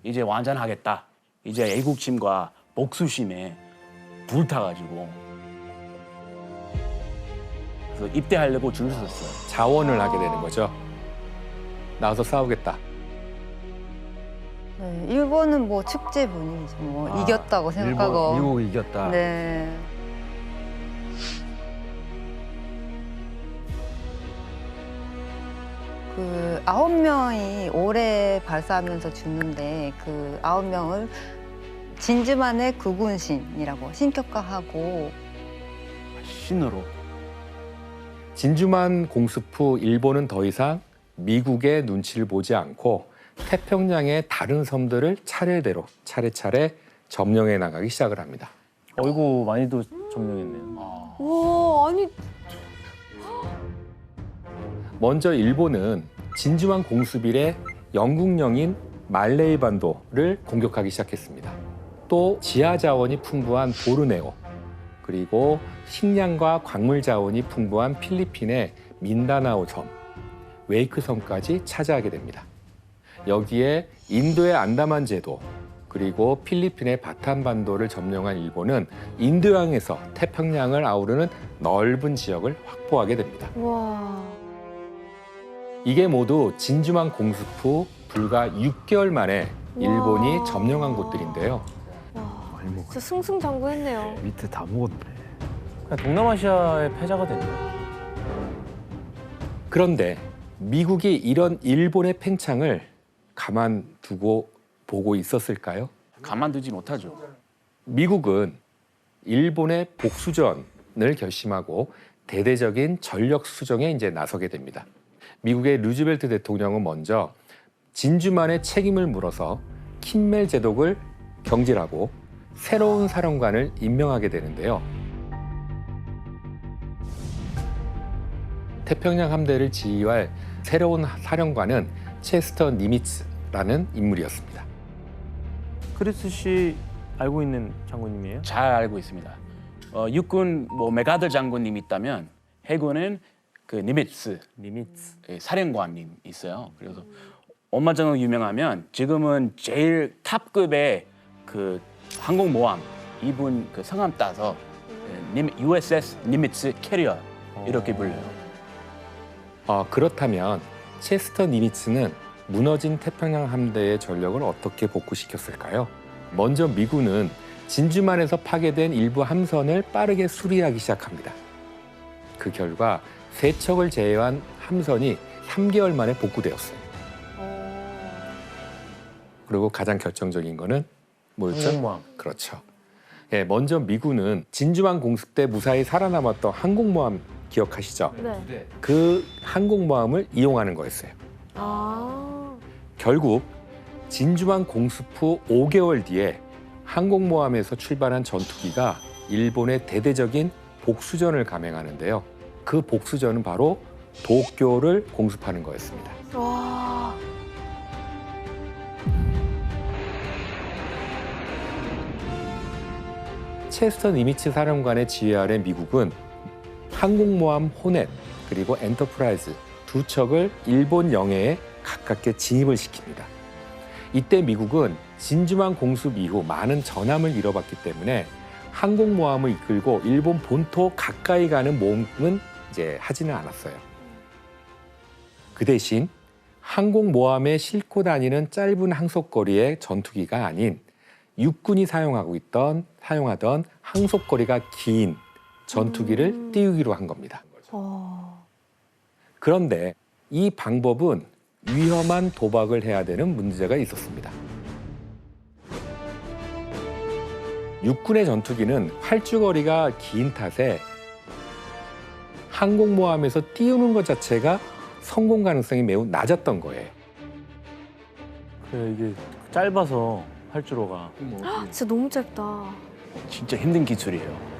Speaker 9: 이제 완전 하겠다. 이제 애국심과 복수심에 불타가지고 그래서 입대하려고 줄 섰어요.
Speaker 1: 자원을 하게 되는 거죠. 나와서 싸우겠다.
Speaker 6: 네, 일본은 뭐 축제 분위기죠. 뭐 이겼다고 생각하고.
Speaker 3: 미국 이겼다.
Speaker 6: 네. 그 9명이 올해 발사하면서 죽는데 그 9명을 진주만의 구군신이라고 신격화하고
Speaker 9: 신으로.
Speaker 1: 진주만 공습 후 일본은 더 이상 미국의 눈치를 보지 않고 태평양의 다른 섬들을 차례차례 점령해 나가기 시작을 합니다.
Speaker 8: 어이구 많이도 점령했네요.
Speaker 7: 와, 아니
Speaker 1: 먼저 일본은 진주만 공습 이래 영국령인 말레이 반도를 공격하기 시작했습니다. 또 지하 자원이 풍부한 보르네오, 그리고 식량과 광물 자원이 풍부한 필리핀의 민다나오 섬, 웨이크 섬까지 차지하게 됩니다. 여기에 인도의 안다만 제도, 그리고 필리핀의 바탄 반도를 점령한 일본은 인도양에서 태평양을 아우르는 넓은 지역을 확보하게 됩니다.
Speaker 7: 와.
Speaker 1: 이게 모두 진주만 공습 후 불과 6개월 만에 일본이
Speaker 7: 와.
Speaker 1: 점령한 곳들인데요.
Speaker 7: 와.
Speaker 3: 많이 먹었네.
Speaker 7: 진짜 승승장구했네요.
Speaker 3: 밑에 다 먹었네.
Speaker 8: 그냥 동남아시아의 패자가 됐네.
Speaker 1: 그런데 미국이 이런 일본의 팽창을 가만두고 보고 있었을까요?
Speaker 9: 가만두지 못하죠.
Speaker 1: 미국은 일본의 복수전을 결심하고 대대적인 전력 수정에 이제 나서게 됩니다. 미국의 루즈벨트 대통령은 먼저 진주만의 책임을 물어서 킴멜 제독을 경질하고 새로운 사령관을 임명하게 되는데요. 태평양 함대를 지휘할 새로운 사령관은 체스터 니미츠라는 인물이었습니다.
Speaker 8: 크리스 씨 알고 있는 장군님이에요?
Speaker 9: 잘 알고 있습니다. 육군 뭐 메가더 장군님 있다면 해군은 그 니미츠 사령관님 있어요. 그래서 얼마전에 유명하면 지금은 제일 탑급의 그 항공모함 이분 그 성함 따서 USS 니미츠 캐리어 이렇게 불려요.
Speaker 1: 그렇다면 체스터 니미츠는 무너진 태평양 함대의 전력을 어떻게 복구시켰을까요? 먼저 미군은 진주만에서 파괴된 일부 함선을 빠르게 수리하기 시작합니다. 그 결과 세 척을 제외한 함선이 3개월 만에 복구되었어요. 그리고 가장 결정적인 거는 뭐였죠?
Speaker 8: 항공모함.
Speaker 1: 그렇죠. 예, 먼저 미군은 진주만 공습 때 무사히 살아남았던 항공모함 기억하시죠?
Speaker 7: 네.
Speaker 1: 그 항공모함을 이용하는 거였어요.
Speaker 7: 아.
Speaker 1: 결국 진주만 공습 후 5개월 뒤에 항공모함에서 출발한 전투기가 일본의 대대적인 복수전을 감행하는데요. 그 복수전은 바로 도쿄를 공습하는 거였습니다.
Speaker 7: 와.
Speaker 1: 체스터 니미츠 사령관의 지휘 아래 미국은 항공모함 호넷 그리고 엔터프라이즈 두 척을 일본 영해에 가깝게 진입을 시킵니다. 이때 미국은 진주만 공습 이후 많은 전함을 잃어봤기 때문에 항공모함을 이끌고 일본 본토 가까이 가는 모험은 이제 하지는 않았어요. 그 대신 항공모함에 싣고 다니는 짧은 항속거리의 전투기가 아닌 육군이 사용하던 항속거리가 긴 전투기를 띄우기로 한 겁니다. 그런데 이 방법은 위험한 도박을 해야 되는 문제가 있었습니다. 육군의 전투기는 활주거리가 긴 탓에 항공모함에서 띄우는 것 자체가 성공 가능성이 매우 낮았던 거예요.
Speaker 8: 이게 짧아서 활주로가.
Speaker 7: 진짜 너무 짧다.
Speaker 9: 진짜 힘든 기술이에요.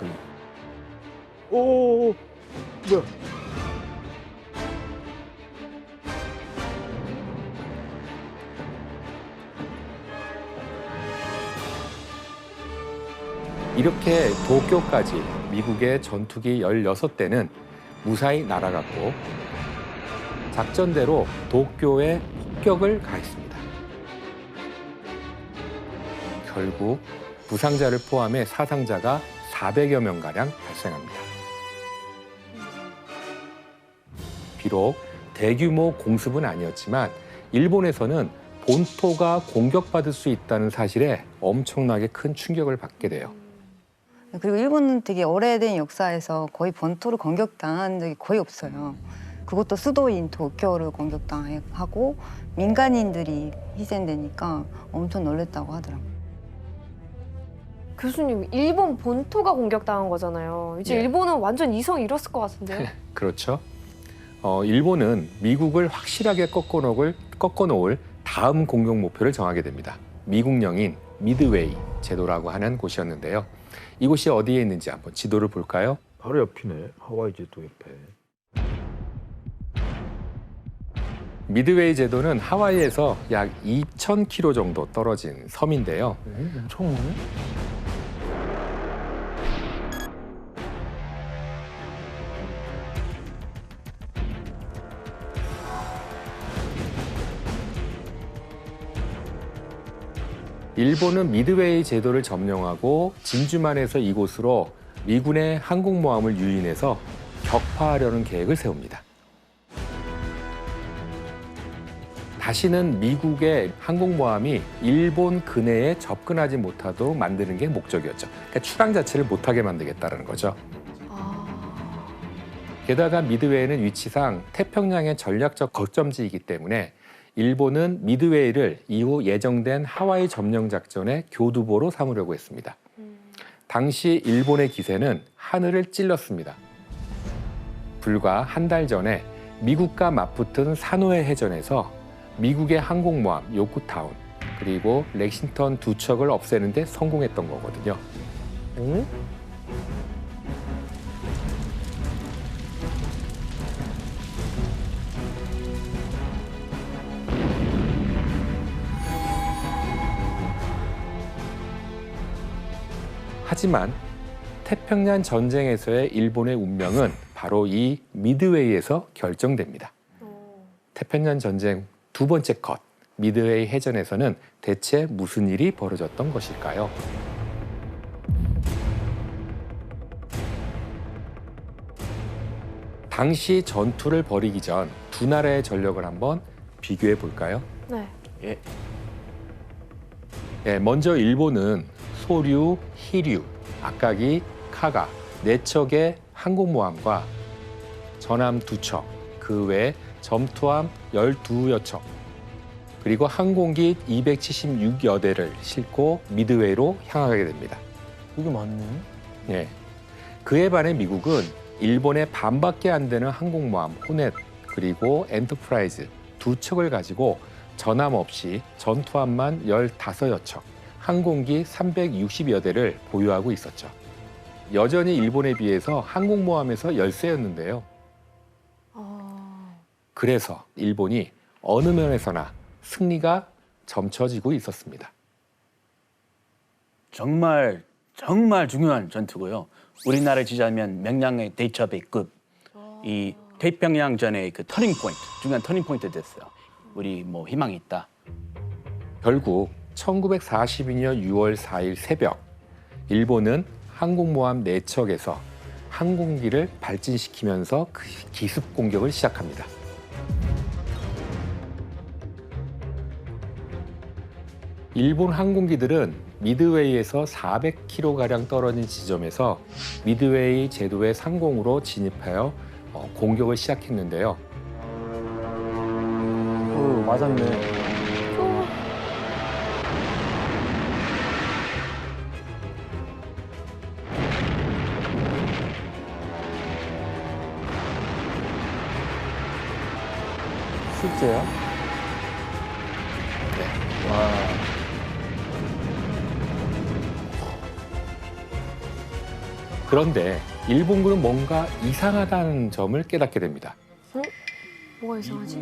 Speaker 3: 오, 뭐야?
Speaker 1: 이렇게 도쿄까지 미국의 전투기 16대는 무사히 날아갔고 작전대로 도쿄에 폭격을 가했습니다. 결국 부상자를 포함해 사상자가 400여 명가량 발생합니다. 비록 대규모 공습은 아니었지만 일본에서는 본토가 공격받을 수 있다는 사실에 엄청나게 큰 충격을 받게 돼요.
Speaker 6: 그리고 일본은 되게 오래된 역사에서 거의 본토를 공격당한 적이 거의 없어요. 그것도 수도인 도쿄를 공격당하고 민간인들이 희생되니까 엄청 놀랐다고 하더라고요.
Speaker 7: 교수님, 일본 본토가 공격당한 거잖아요. 이제
Speaker 1: 예.
Speaker 7: 일본은 완전 이성 잃었을 것 같은데요?
Speaker 1: 그렇죠. 일본은 미국을 확실하게 꺾어놓을 다음 공격 목표를 정하게 됩니다. 미국령인 미드웨이 제도라고 하는 곳이었는데요. 이곳이 어디에 있는지 한번 지도를 볼까요?
Speaker 3: 바로 옆이네. 하와이 제도 옆에.
Speaker 1: 미드웨이 제도는 하와이에서 약 2,000km 정도 떨어진 섬인데요.
Speaker 8: 엄청 많네.
Speaker 1: 일본은 미드웨이 제도를 점령하고 진주만에서 이곳으로 미군의 항공모함을 유인해서 격파하려는 계획을 세웁니다. 다시는 미국의 항공모함이 일본 근해에 접근하지 못하도록 만드는 게 목적이었죠. 그러니까 출항 자체를 못하게 만들겠다는 거죠. 게다가 미드웨이는 위치상 태평양의 전략적 거점지이기 때문에 일본은 미드웨이를 이후 예정된 하와이 점령 작전의 교두보로 삼으려고 했습니다. 당시 일본의 기세는 하늘을 찔렀습니다. 불과 한 달 전에 미국과 맞붙은 사노해 해전에서 미국의 항공모함 요크타운 그리고 렉싱턴 두 척을 없애는 데 성공했던 거거든요. 하지만 태평양 전쟁에서의 일본의 운명은 바로 이 미드웨이에서 결정됩니다. 태평양 전쟁 두 번째 컷, 미드웨이 해전에서는 대체 무슨 일이 벌어졌던 것일까요? 당시 전투를 벌이기 전 두 나라의 전력을 한번 비교해 볼까요?
Speaker 7: 네.
Speaker 1: 예, 먼저 일본은 소류, 히류, 아까기, 카가 4척의 항공모함과 전함 2척, 그 외 점투함 12여 척, 그리고 항공기 276여 대를 싣고 미드웨이로 향하게 됩니다.
Speaker 8: 이게 맞네.
Speaker 1: 예. 그에 반해 미국은 일본의 반밖에 안 되는 항공모함 호넷 그리고 엔터프라이즈 2척을 가지고 전함 없이 전투함만 15여 척, 항공기 360여 대를 보유하고 있었죠. 여전히 일본에 비해서 항공모함에서 열세였는데요. 그래서 일본이 어느 면에서나 승리가 점쳐지고 있었습니다.
Speaker 9: 정말 중요한 전투고요. 우리나라를 지자면 명량의 대첩의급, 이 태평양전의 그 터닝 포인트, 중요한 터닝 포인트 됐어요. 우리 뭐 희망이 있다.
Speaker 1: 결국 1942년 6월 4일 새벽, 일본은 항공모함 4척에서 항공기를 발진시키면서 그 기습 공격을 시작합니다. 일본 항공기들은 미드웨이에서 400km가량 떨어진 지점에서 미드웨이 제도의 상공으로 진입하여 공격을 시작했는데요.
Speaker 8: 맞았네. 실제요?
Speaker 1: 네.
Speaker 8: 와.
Speaker 1: 그런데 일본군은 뭔가 이상하다는 점을 깨닫게 됩니다.
Speaker 7: 뭐가 이상하지?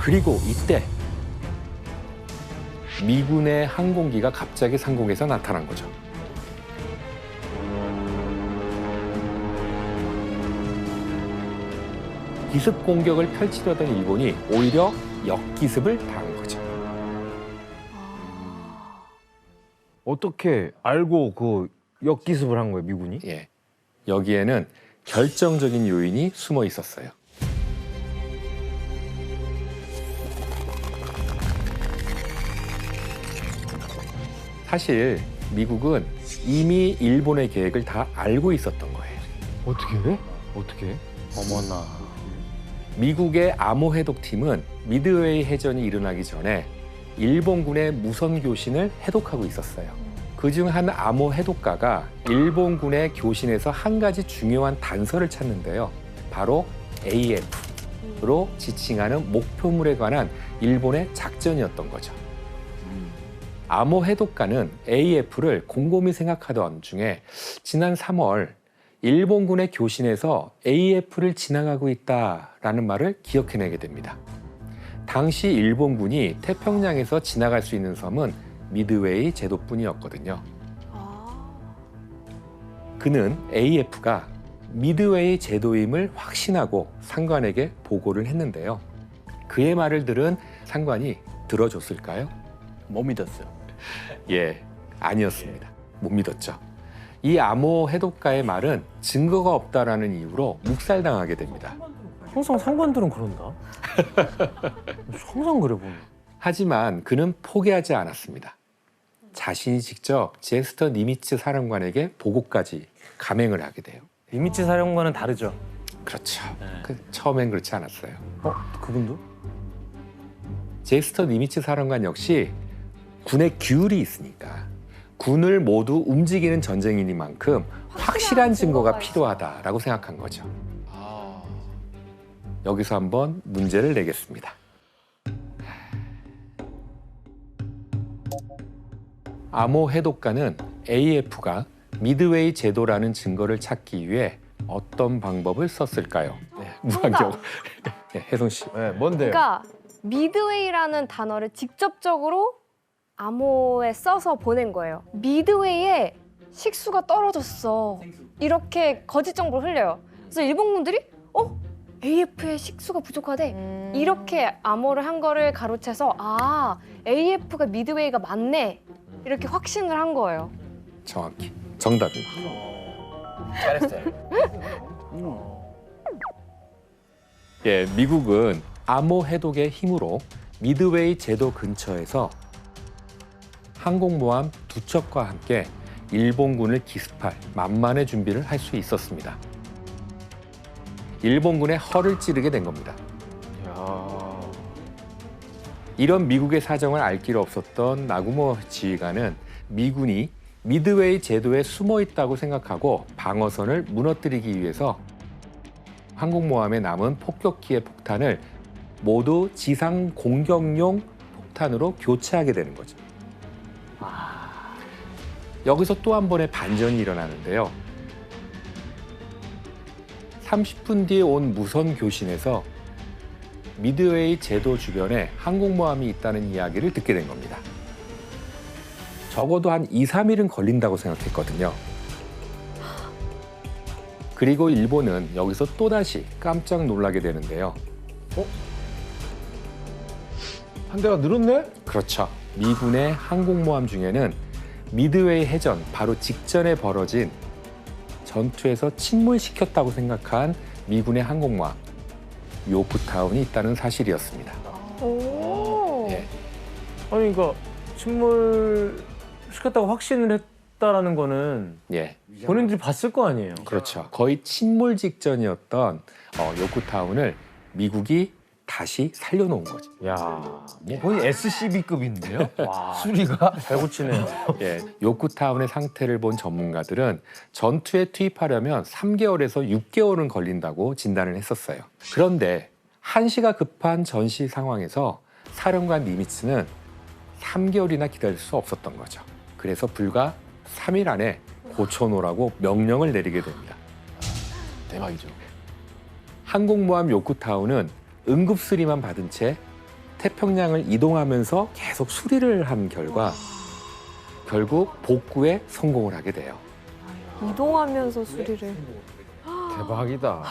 Speaker 1: 그리고 이때 미군의 항공기가 갑자기 상공에서 나타난 거죠. 기습 공격을 펼치려던 일본이 오히려 역기습을 당한 거죠.
Speaker 3: 어떻게 알고 그 역기습을 한 거예요, 미군이?
Speaker 1: 예, 여기에는 결정적인 요인이 숨어 있었어요. 사실 미국은 이미 일본의 계획을 다 알고 있었던 거예요.
Speaker 3: 어떻게? 어떻게?
Speaker 8: 어머나.
Speaker 1: 미국의 암호 해독팀은 미드웨이 해전이 일어나기 전에 일본군의 무선 교신을 해독하고 있었어요. 그중 한 암호 해독가가 일본군의 교신에서 한 가지 중요한 단서를 찾는데요. 바로 AF로 지칭하는 목표물에 관한 일본의 작전이었던 거죠. 암호 해독가는 AF를 곰곰이 생각하던 중에 지난 3월 일본군의 교신에서 AF를 지나가고 있다라는 말을 기억해내게 됩니다. 당시 일본군이 태평양에서 지나갈 수 있는 섬은 미드웨이 제도뿐이었거든요. 그는 AF가 미드웨이 제도임을 확신하고 상관에게 보고를 했는데요. 그의 말을 들은 상관이 들어줬을까요?
Speaker 9: 못 믿었어요.
Speaker 1: 예, 아니었습니다. 못 믿었죠. 이 아모 해독가의 말은 증거가 없다라는 이유로 묵살당하게 됩니다.
Speaker 8: 항상 상관들은 그런다. 항상 그래 보면.
Speaker 1: 하지만 그는 포기하지 않았습니다. 자신이 직접 제스터 니미츠 사령관에게 보고까지 감행을 하게 돼요.
Speaker 8: 니미츠 사령관은 다르죠.
Speaker 1: 그렇죠. 처음엔 그렇지 않았어요.
Speaker 8: 그분도?
Speaker 1: 제스터 니미츠 사령관 역시 군의 규율이 있으니까 군을 모두 움직이는 전쟁이니만큼 확실한 증거가 필요하다라고 생각한 거죠. 여기서 한번 문제를 내겠습니다. 아모 해독가는 AF가 미드웨이 제도라는 증거를 찾기 위해 어떤 방법을 썼을까요? 무한경. 네, 혜성 씨.
Speaker 3: 네, 뭔데요?
Speaker 10: 그러니까 미드웨이라는 단어를 직접적으로 암호에 써서 보낸 거예요. 미드웨이에 식수가 떨어졌어. 이렇게 거짓 정보를 흘려요. 그래서 일본군들이 AF에 식수가 부족하대. 이렇게 암호를 한 거를 가로채서 AF가 미드웨이가 맞네. 이렇게 확신을 한 거예요.
Speaker 1: 정확히. 정답입니다.
Speaker 3: 잘했어요.
Speaker 1: 예, 미국은 아모 해독의 힘으로 미드웨이 제도 근처에서 항공모함 2척과 함께 일본군을 기습할 만만의 준비를 할 수 있었습니다. 일본군의 허를 찌르게 된 겁니다. 이런 미국의 사정을 알 길 없었던 나구모 지휘관은 미군이 미드웨이 제도에 숨어 있다고 생각하고 방어선을 무너뜨리기 위해서 항공모함에 남은 폭격기의 폭탄을 모두 지상 공격용 폭탄으로 교체하게 되는 거죠. 여기서 또 한 번의 반전이 일어나는데요. 30분 뒤에 온 무선 교신에서 미드웨이 제도 주변에 항공모함이 있다는 이야기를 듣게 된 겁니다. 적어도 한 2, 3일은 걸린다고 생각했거든요. 그리고 일본은 여기서 또다시 깜짝 놀라게 되는데요.
Speaker 3: 한 대가 늘었네?
Speaker 1: 그렇죠. 미군의 항공모함 중에는 미드웨이 해전 바로 직전에 벌어진 전투에서 침몰시켰다고 생각한 미군의 항공모함 요크타운이 있다는 사실이었습니다. 예.
Speaker 8: 아니 그러니까 침몰 시켰다고 확신을 했다라는 거는
Speaker 1: 예.
Speaker 8: 본인들이 봤을 거 아니에요.
Speaker 1: 그렇죠. 거의 침몰 직전이었던 요크타운을 미국이 다시 살려놓은 거죠.
Speaker 3: 야, 거의 SCB급인데요? 수리가?
Speaker 8: 잘 고치네요.
Speaker 1: 예, 요크타운의 상태를 본 전문가들은 전투에 투입하려면 3개월에서 6개월은 걸린다고 진단을 했었어요. 그런데 한시가 급한 전시 상황에서 사령관 니미츠는 3개월이나 기다릴 수 없었던 거죠. 그래서 불과 3일 안에 고쳐놓으라고 명령을 내리게 됩니다.
Speaker 9: 대박이죠.
Speaker 1: 항공모함 요크타운은 응급 수리만 받은 채 태평양을 이동하면서 계속 수리를 한 결과 결국 복구에 성공을 하게 돼요.
Speaker 10: 이동하면서 수리를.
Speaker 3: 대박이다.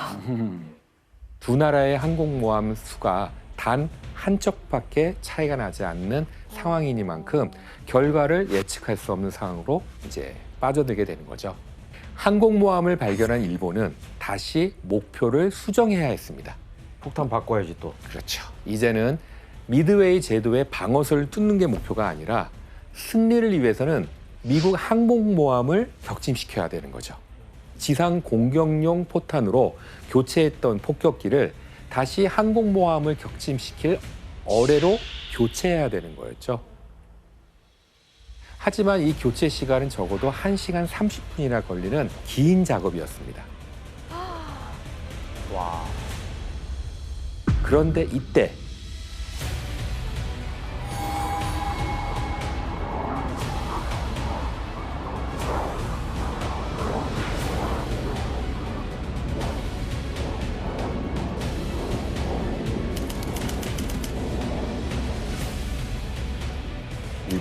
Speaker 1: 두 나라의 항공모함 수가 단 한 척밖에 차이가 나지 않는 상황이니만큼 결과를 예측할 수 없는 상황으로 이제 빠져들게 되는 거죠. 항공모함을 발견한 일본은 다시 목표를 수정해야 했습니다.
Speaker 3: 폭탄 바꿔야지 또.
Speaker 1: 그렇죠. 이제는 미드웨이 제도의 방어선을 뚫는 게 목표가 아니라 승리를 위해서는 미국 항공모함을 격침시켜야 되는 거죠. 지상 공격용 포탄으로 교체했던 폭격기를 다시 항공모함을 격침시킬 어뢰로 교체해야 되는 거였죠. 하지만 이 교체 시간은 적어도 1시간 30분이나 걸리는 긴 작업이었습니다.
Speaker 8: 와.
Speaker 1: 그런데 이때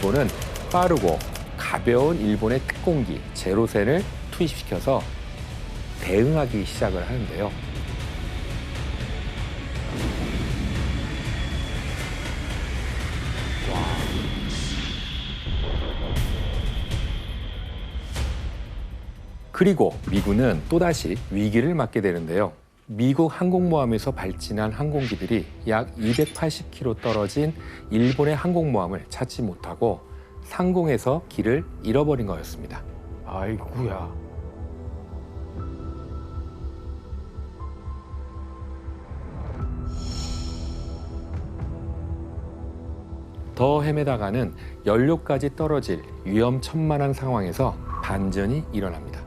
Speaker 1: 일본은 빠르고 가벼운 일본의 특공기 제로센을 투입시켜서 대응하기 시작을 하는데요. 그리고 미군은 또다시 위기를 맞게 되는데요. 미국 항공모함에서 발진한 항공기들이 약 280km 떨어진 일본의 항공모함을 찾지 못하고 상공에서 길을 잃어버린 거였습니다.
Speaker 3: 아이고야.
Speaker 1: 더 헤매다가는 연료까지 떨어질 위험천만한 상황에서 반전이 일어납니다.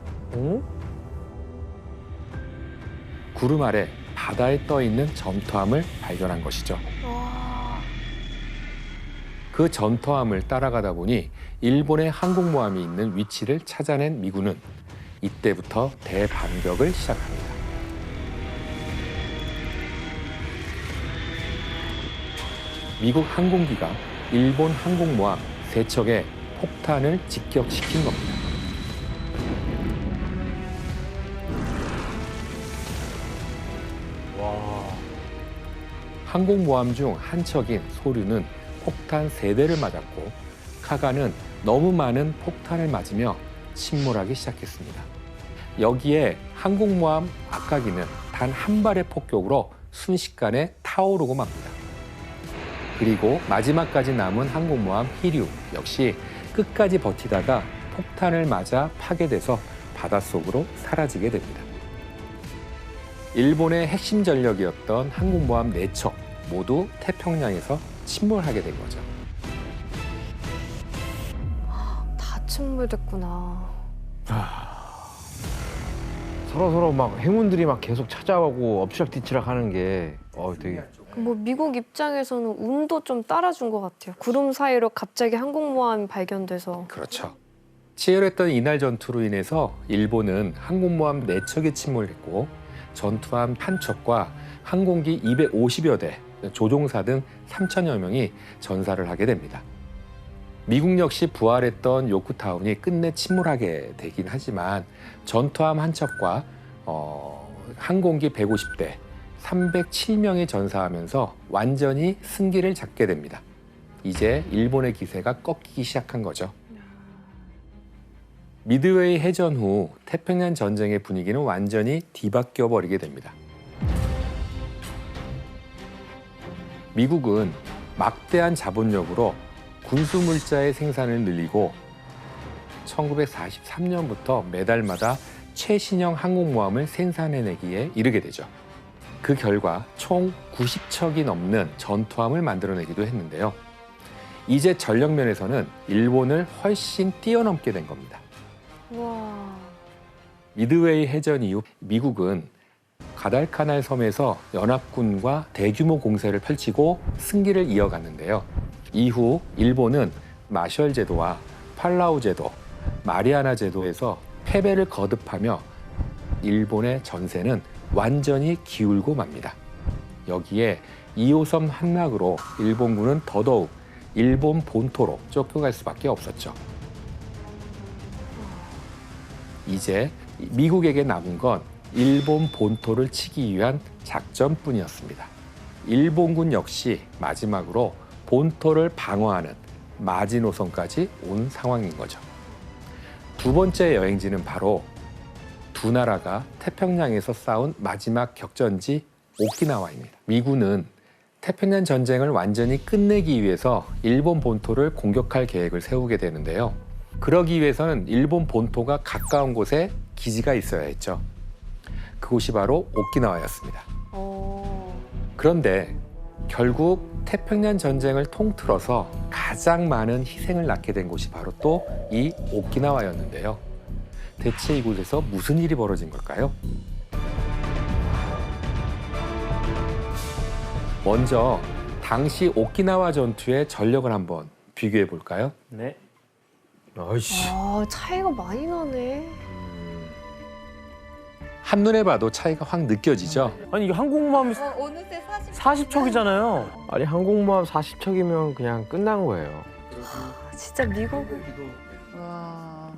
Speaker 1: 구름 아래 바다에 떠 있는 전투함을 발견한 것이죠. 그 전투함을 따라가다 보니 일본의 항공모함이 있는 위치를 찾아낸 미군은 이때부터 대반격을 시작합니다. 미국 항공기가 일본 항공모함 3척에 폭탄을 직격시킨 겁니다. 항공모함 중 한 척인 소류는 폭탄 3대를 맞았고 카가는 너무 많은 폭탄을 맞으며 침몰하기 시작했습니다. 여기에 항공모함 아카기는 단 한 발의 폭격으로 순식간에 타오르고 맙니다. 그리고 마지막까지 남은 항공모함 히류 역시 끝까지 버티다가 폭탄을 맞아 파괴돼서 바닷속으로 사라지게 됩니다. 일본의 핵심 전력이었던 항공모함 4척 모두 태평양에서 침몰하게 된 거죠.
Speaker 7: 다 침몰됐구나.
Speaker 3: 서로 막 행운들이 막 계속 찾아오고 엎치락뒤치락 하는 게 되게
Speaker 7: 뭐 미국 입장에서는 운도 좀 따라준 것 같아요. 구름 사이로 갑자기 항공모함이 발견돼서.
Speaker 1: 그렇죠. 치열했던 이날 전투로 인해서 일본은 항공모함 4척이 침몰했고 전투함 1척과 항공기 250여 대, 조종사 등 3천여 명이 전사를 하게 됩니다. 미국 역시 부활했던 요크타운이 끝내 침몰하게 되긴 하지만 전투함 1척과 항공기 150대, 307명이 전사하면서 완전히 승기를 잡게 됩니다. 이제 일본의 기세가 꺾이기 시작한 거죠. 미드웨이 해전 후 태평양 전쟁의 분위기는 완전히 뒤바뀌어 버리게 됩니다. 미국은 막대한 자본력으로 군수물자의 생산을 늘리고 1943년부터 매달마다 최신형 항공모함을 생산해내기에 이르게 되죠. 그 결과 총 90척이 넘는 전투함을 만들어내기도 했는데요. 이제 전력 면에서는 일본을 훨씬 뛰어넘게 된 겁니다.
Speaker 7: 와.
Speaker 1: 미드웨이 해전 이후 미국은 가달카날 섬에서 연합군과 대규모 공세를 펼치고 승기를 이어갔는데요. 이후 일본은 마셜 제도와 팔라우 제도, 마리아나 제도에서 패배를 거듭하며 일본의 전세는 완전히 기울고 맙니다. 여기에 2호섬 함락으로 일본군은 더더욱 일본 본토로 쫓겨갈 수밖에 없었죠. 이제 미국에게 남은 건 일본 본토를 치기 위한 작전뿐이었습니다. 일본군 역시 마지막으로 본토를 방어하는 마지노선까지 온 상황인 거죠. 두 번째 여행지는 바로 두 나라가 태평양에서 싸운 마지막 격전지 오키나와입니다. 미군은 태평양 전쟁을 완전히 끝내기 위해서 일본 본토를 공격할 계획을 세우게 되는데요. 그러기 위해서는 일본 본토가 가까운 곳에 기지가 있어야 했죠. 그곳이 바로 오키나와였습니다. 그런데 결국 태평양 전쟁을 통틀어서 가장 많은 희생을 낳게 된 곳이 바로 또 이 오키나와였는데요. 대체 이곳에서 무슨 일이 벌어진 걸까요? 먼저 당시 오키나와 전투의 전력을 한번 비교해 볼까요?
Speaker 8: 네.
Speaker 3: 아이씨.
Speaker 7: 차이가 많이 나네.
Speaker 1: 한눈에 봐도 차이가 확 느껴지죠?
Speaker 8: 아니 이게 항공모함이
Speaker 6: 어느새
Speaker 8: 40척이잖아요.
Speaker 3: 아니 항공모함 40척이면 그냥 끝난 거예요.
Speaker 7: 진짜 미국은
Speaker 6: 와.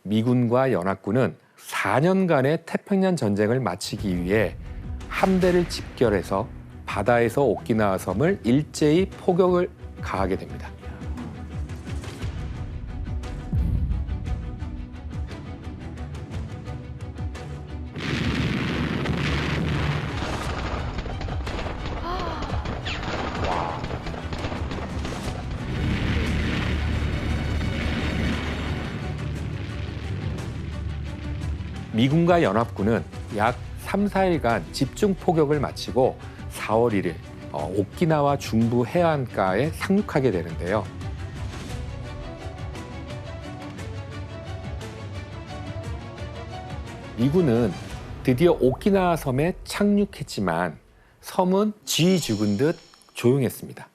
Speaker 1: 미군과 연합군은 4년간의 태평양 전쟁을 마치기 위해 함대를 집결해서 바다에서 오키나와 섬을 일제히 포격을 가하게 됩니다. 미군과 연합군은 약 3, 4일간 집중 포격을 마치고 4월 1일 오키나와 중부 해안가에 상륙하게 되는데요. 미군은 드디어 오키나와 섬에 착륙했지만 섬은 쥐 죽은 듯 조용했습니다.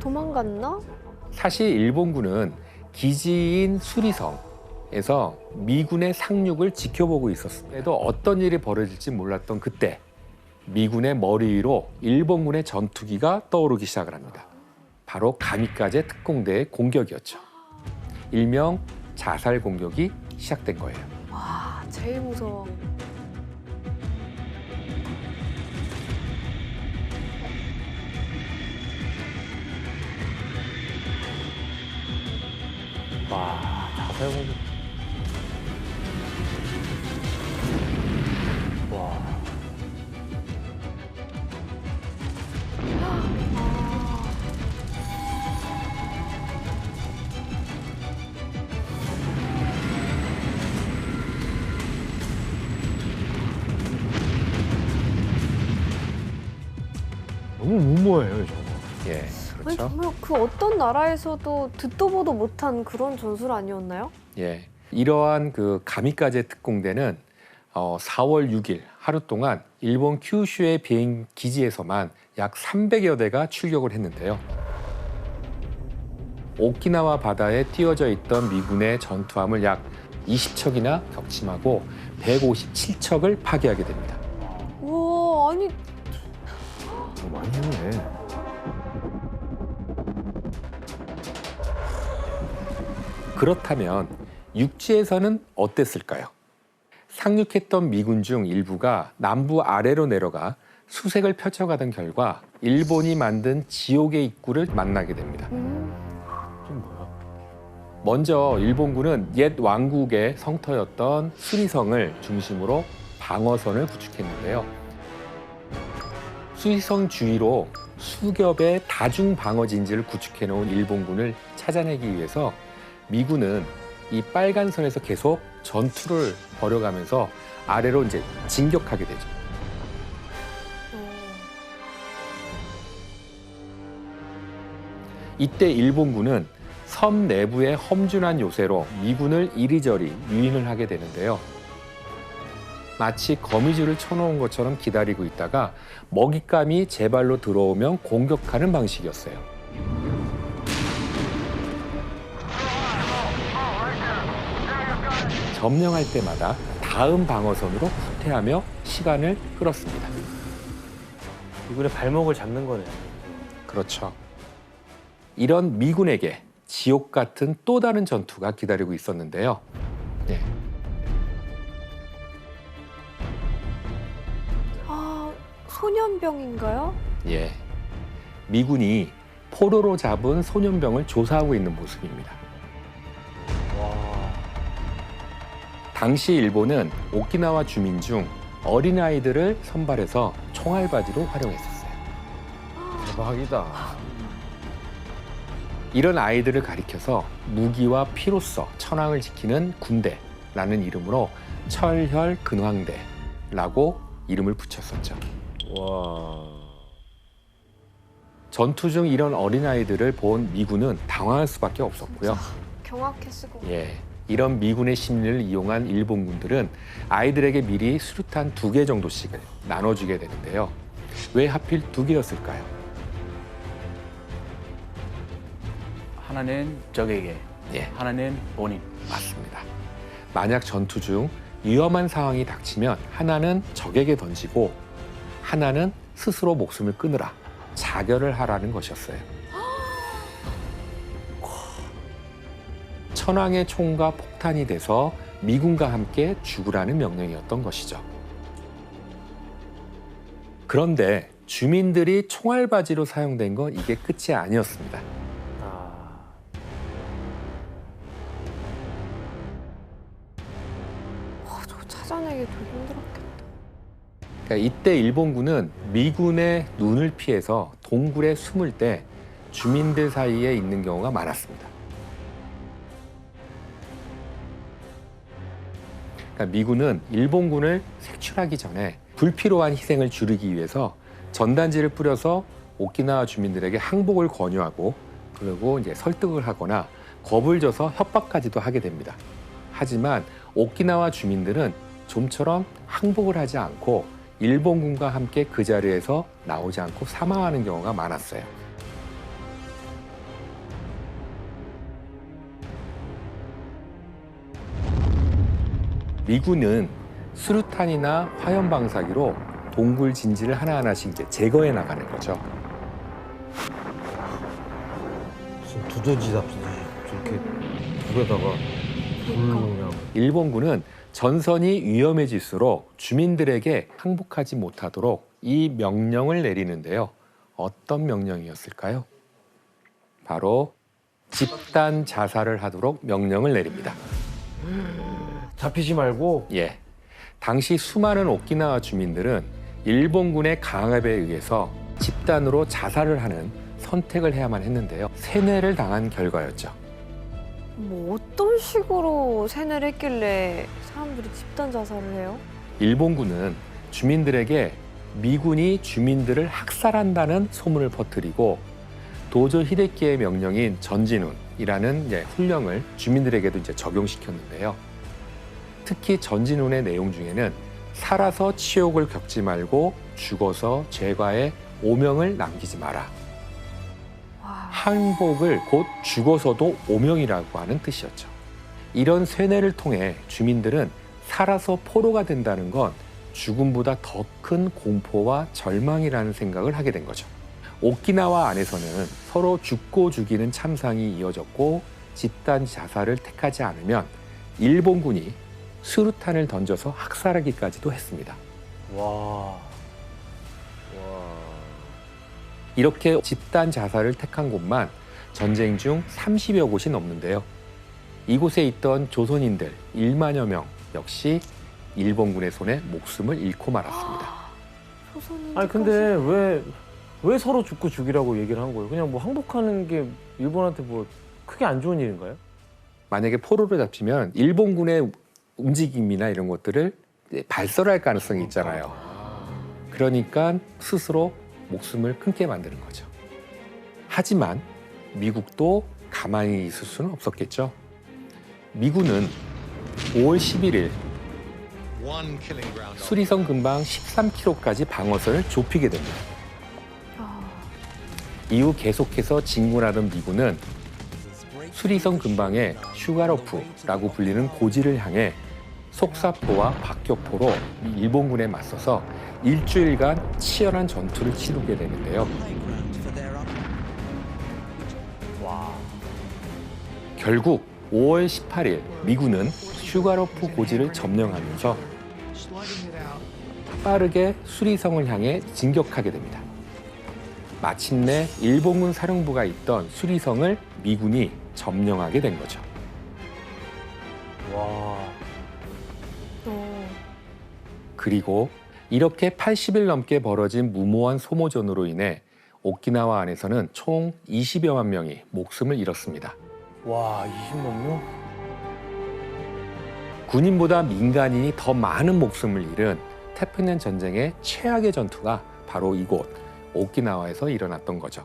Speaker 10: 도망갔나?
Speaker 1: 사실 일본군은 기지인 수리성에서 미군의 상륙을 지켜보고 있었음에도 어떤 일이 벌어질지 몰랐던 그때 미군의 머리 위로 일본군의 전투기가 떠오르기 시작을 합니다. 바로 가미카제 특공대의 공격이었죠. 일명 자살 공격이 시작된 거예요.
Speaker 10: 와, 제일 무서워.
Speaker 8: 와, 자살 공격. 와.
Speaker 3: 너무 무모해요, 저거.
Speaker 1: 예,
Speaker 10: 아니
Speaker 1: 그렇죠.
Speaker 10: 정말 그 어떤 나라에서도 듣도 보도 못한 그런 전술 아니었나요?
Speaker 1: 예, 이러한 그 가미카제 특공대는 4월 6일 하루 동안 일본 큐슈의 비행 기지에서만 약 300여 대가 출격을 했는데요. 오키나와 바다에 띄워져 있던 미군의 전투함을 약 20척이나 격침하고 157척을 파괴하게 됩니다.
Speaker 10: 우와, 아니
Speaker 3: 많이 했네.
Speaker 1: 그렇다면 육지에서는 어땠을까요? 상륙했던 미군 중 일부가 남부 아래로 내려가 수색을 펼쳐가던 결과 일본이 만든 지옥의 입구를 만나게 됩니다.
Speaker 3: 좀 뭐야?
Speaker 1: 먼저 일본군은 옛 왕국의 성터였던 수리성을 중심으로 방어선을 구축했는데요. 수리성 주위로 수겹의 다중 방어 진지를 구축해 놓은 일본군을 찾아내기 위해서 미군은 이 빨간 선에서 계속 전투를 벌여가면서 아래로 이제 진격하게 되죠. 이때 일본군은 섬 내부의 험준한 요새로 미군을 이리저리 유인을 하게 되는데요. 마치 거미줄을 쳐놓은 것처럼 기다리고 있다가 먹잇감이 제 발로 들어오면 공격하는 방식이었어요. 점령할 때마다 다음 방어선으로 후퇴하며 시간을 끌었습니다.
Speaker 8: 미군의 발목을 잡는 거네요.
Speaker 1: 그렇죠. 이런 미군에게 지옥 같은 또 다른 전투가 기다리고 있었는데요. 네.
Speaker 10: 아, 소년병인가요?
Speaker 1: 예. 미군이 포로로 잡은 소년병을 조사하고 있는 모습입니다. 당시 일본은 오키나와 주민 중 어린아이들을 선발해서 총알바지로 활용했었어요.
Speaker 3: 대박이다.
Speaker 1: 이런 아이들을 가리켜서 무기와 피로써 천황을 지키는 군대라는 이름으로 철혈근황대라고 이름을 붙였었죠.
Speaker 3: 와.
Speaker 1: 전투 중 이런 어린아이들을 본 미군은 당황할 수밖에 없었고요.
Speaker 10: 경악했을 것 같아요.
Speaker 1: 예, 이런 미군의 심리를 이용한 일본군들은 아이들에게 미리 수류탄 2개 정도씩을 나눠주게 되는데요. 왜 하필 2개였을까요?
Speaker 9: 하나는 적에게,
Speaker 1: 예,
Speaker 9: 하나는 본인.
Speaker 1: 맞습니다. 만약 전투 중 위험한 상황이 닥치면 하나는 적에게 던지고 하나는 스스로 목숨을 끊으라, 자결을 하라는 것이었어요. 천왕의 총과 폭탄이 돼서 미군과 함께 죽으라는 명령이었던 것이죠. 그런데 주민들이 총알바지로 사용된 건 이게 끝이 아니었습니다.
Speaker 7: 저거 찾아내기 되게 힘들었겠다.
Speaker 1: 그러니까 이때 일본군은 미군의 눈을 피해서 동굴에 숨을 때 주민들 사이에 있는 경우가 많았습니다. 그러니까 미군은 일본군을 색출하기 전에 불필요한 희생을 줄이기 위해서 전단지를 뿌려서 오키나와 주민들에게 항복을 권유하고 그리고 이제 설득을 하거나 겁을 줘서 협박까지도 하게 됩니다. 하지만 오키나와 주민들은 좀처럼 항복을 하지 않고 일본군과 함께 그 자리에서 나오지 않고 사망하는 경우가 많았어요. 미군은 수류탄이나 화염 방사기로 동굴 진지를 하나하나씩 이제 제거해 나가는 거죠.
Speaker 3: 무슨 두더지답지 저렇게 불에다가 불을
Speaker 1: 일본군은 전선이 위험해질수록 주민들에게 항복하지 못하도록 이 명령을 내리는데요. 어떤 명령이었을까요? 바로 집단 자살을 하도록 명령을 내립니다.
Speaker 3: 잡히지 말고?
Speaker 1: 예. 당시 수많은 오키나와 주민들은 일본군의 강압에 의해서 집단으로 자살을 하는 선택을 해야만 했는데요. 세뇌를 당한 결과였죠.
Speaker 7: 뭐 어떤 식으로 세뇌를 했길래 사람들이 집단 자살을 해요?
Speaker 1: 일본군은 주민들에게 미군이 주민들을 학살한다는 소문을 퍼뜨리고 도조 히데키의 명령인 전진운이라는 훈령을 주민들에게도 이제 적용시켰는데요. 특히 전진운의 내용 중에는 살아서 치욕을 겪지 말고 죽어서 죄과의 오명을 남기지 마라. 항복을 곧 죽어서도 오명이라고 하는 뜻이었죠. 이런 쇠뇌를 통해 주민들은 살아서 포로가 된다는 건 죽음보다 더 큰 공포와 절망이라는 생각을 하게 된 거죠. 오키나와 안에서는 서로 죽고 죽이는 참상이 이어졌고 집단 자살을 택하지 않으면 일본군이 수류탄을 던져서 학살하기까지도 했습니다.
Speaker 3: 와.
Speaker 1: 이렇게 집단 자살을 택한 곳만 전쟁 중 30여 곳이 넘는데요. 이곳에 있던 조선인들 1만여 명 역시 일본군의 손에 목숨을 잃고 말았습니다.
Speaker 8: 아니 근데 왜 서로 죽고 죽이라고 얘기를 한 거예요? 그냥 뭐 항복하는 게 일본한테 뭐 크게 안 좋은 일인가요?
Speaker 1: 만약에 포로로 잡히면 일본군의 움직임이나 이런 것들을 발설할 가능성이 있잖아요. 그러니까 스스로 목숨을 끊게 만드는 거죠. 하지만 미국도 가만히 있을 수는 없었겠죠. 미군은 5월 11일 수리성 근방 13km까지 방어선을 좁히게 됩니다. 이후 계속해서 진군하던 미군은 수리성 근방의 슈가로프라고 불리는 고지를 향해 속사포와 박격포로 일본군에 맞서서 일주일간 치열한 전투를 치르게 되는데요. 결국 5월 18일 미군은 슈가로프 고지를 점령하면서 빠르게 수리성을 향해 진격하게 됩니다. 마침내 일본군 사령부가 있던 수리성을 미군이 점령하게 된 거죠.
Speaker 3: 와.
Speaker 1: 그리고 이렇게 80일 넘게 벌어진 무모한 소모전으로 인해 오키나와 안에서는 총 20여만 명이 목숨을 잃었습니다.
Speaker 8: 와, 20만 명?
Speaker 1: 군인보다 민간인이 더 많은 목숨을 잃은 태평양 전쟁의 최악의 전투가 바로 이곳 오키나와에서 일어났던 거죠.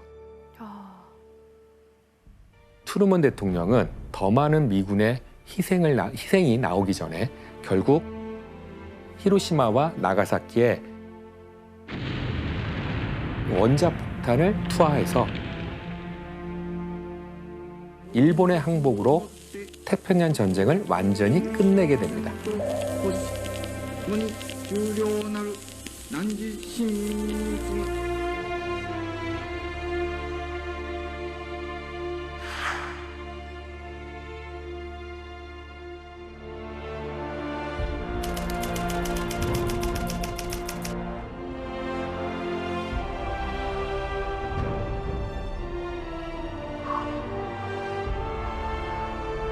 Speaker 1: 트루먼 대통령은 더 많은 미군의 희생이 나오기 전에 결국 히로시마와 나가사키에 원자 폭탄을 투하해서 일본의 항복으로 태평양 전쟁을 완전히 끝내게 됩니다.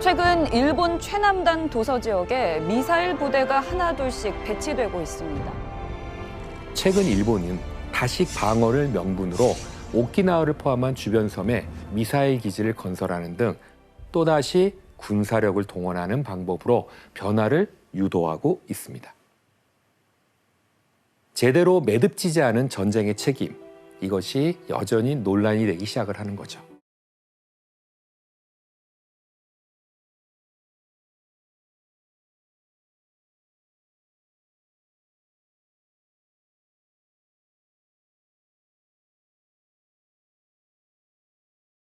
Speaker 11: 최근 일본 최남단 도서 지역에 미사일 부대가 하나둘씩 배치되고 있습니다.
Speaker 1: 최근 일본은 다식 방어를 명분으로 오키나와를 포함한 주변 섬에 미사일 기지를 건설하는 등 또다시 군사력을 동원하는 방법으로 변화를 유도하고 있습니다. 제대로 매듭지지 않은 전쟁의 책임, 이것이 여전히 논란이 되기 시작을 하는 거죠.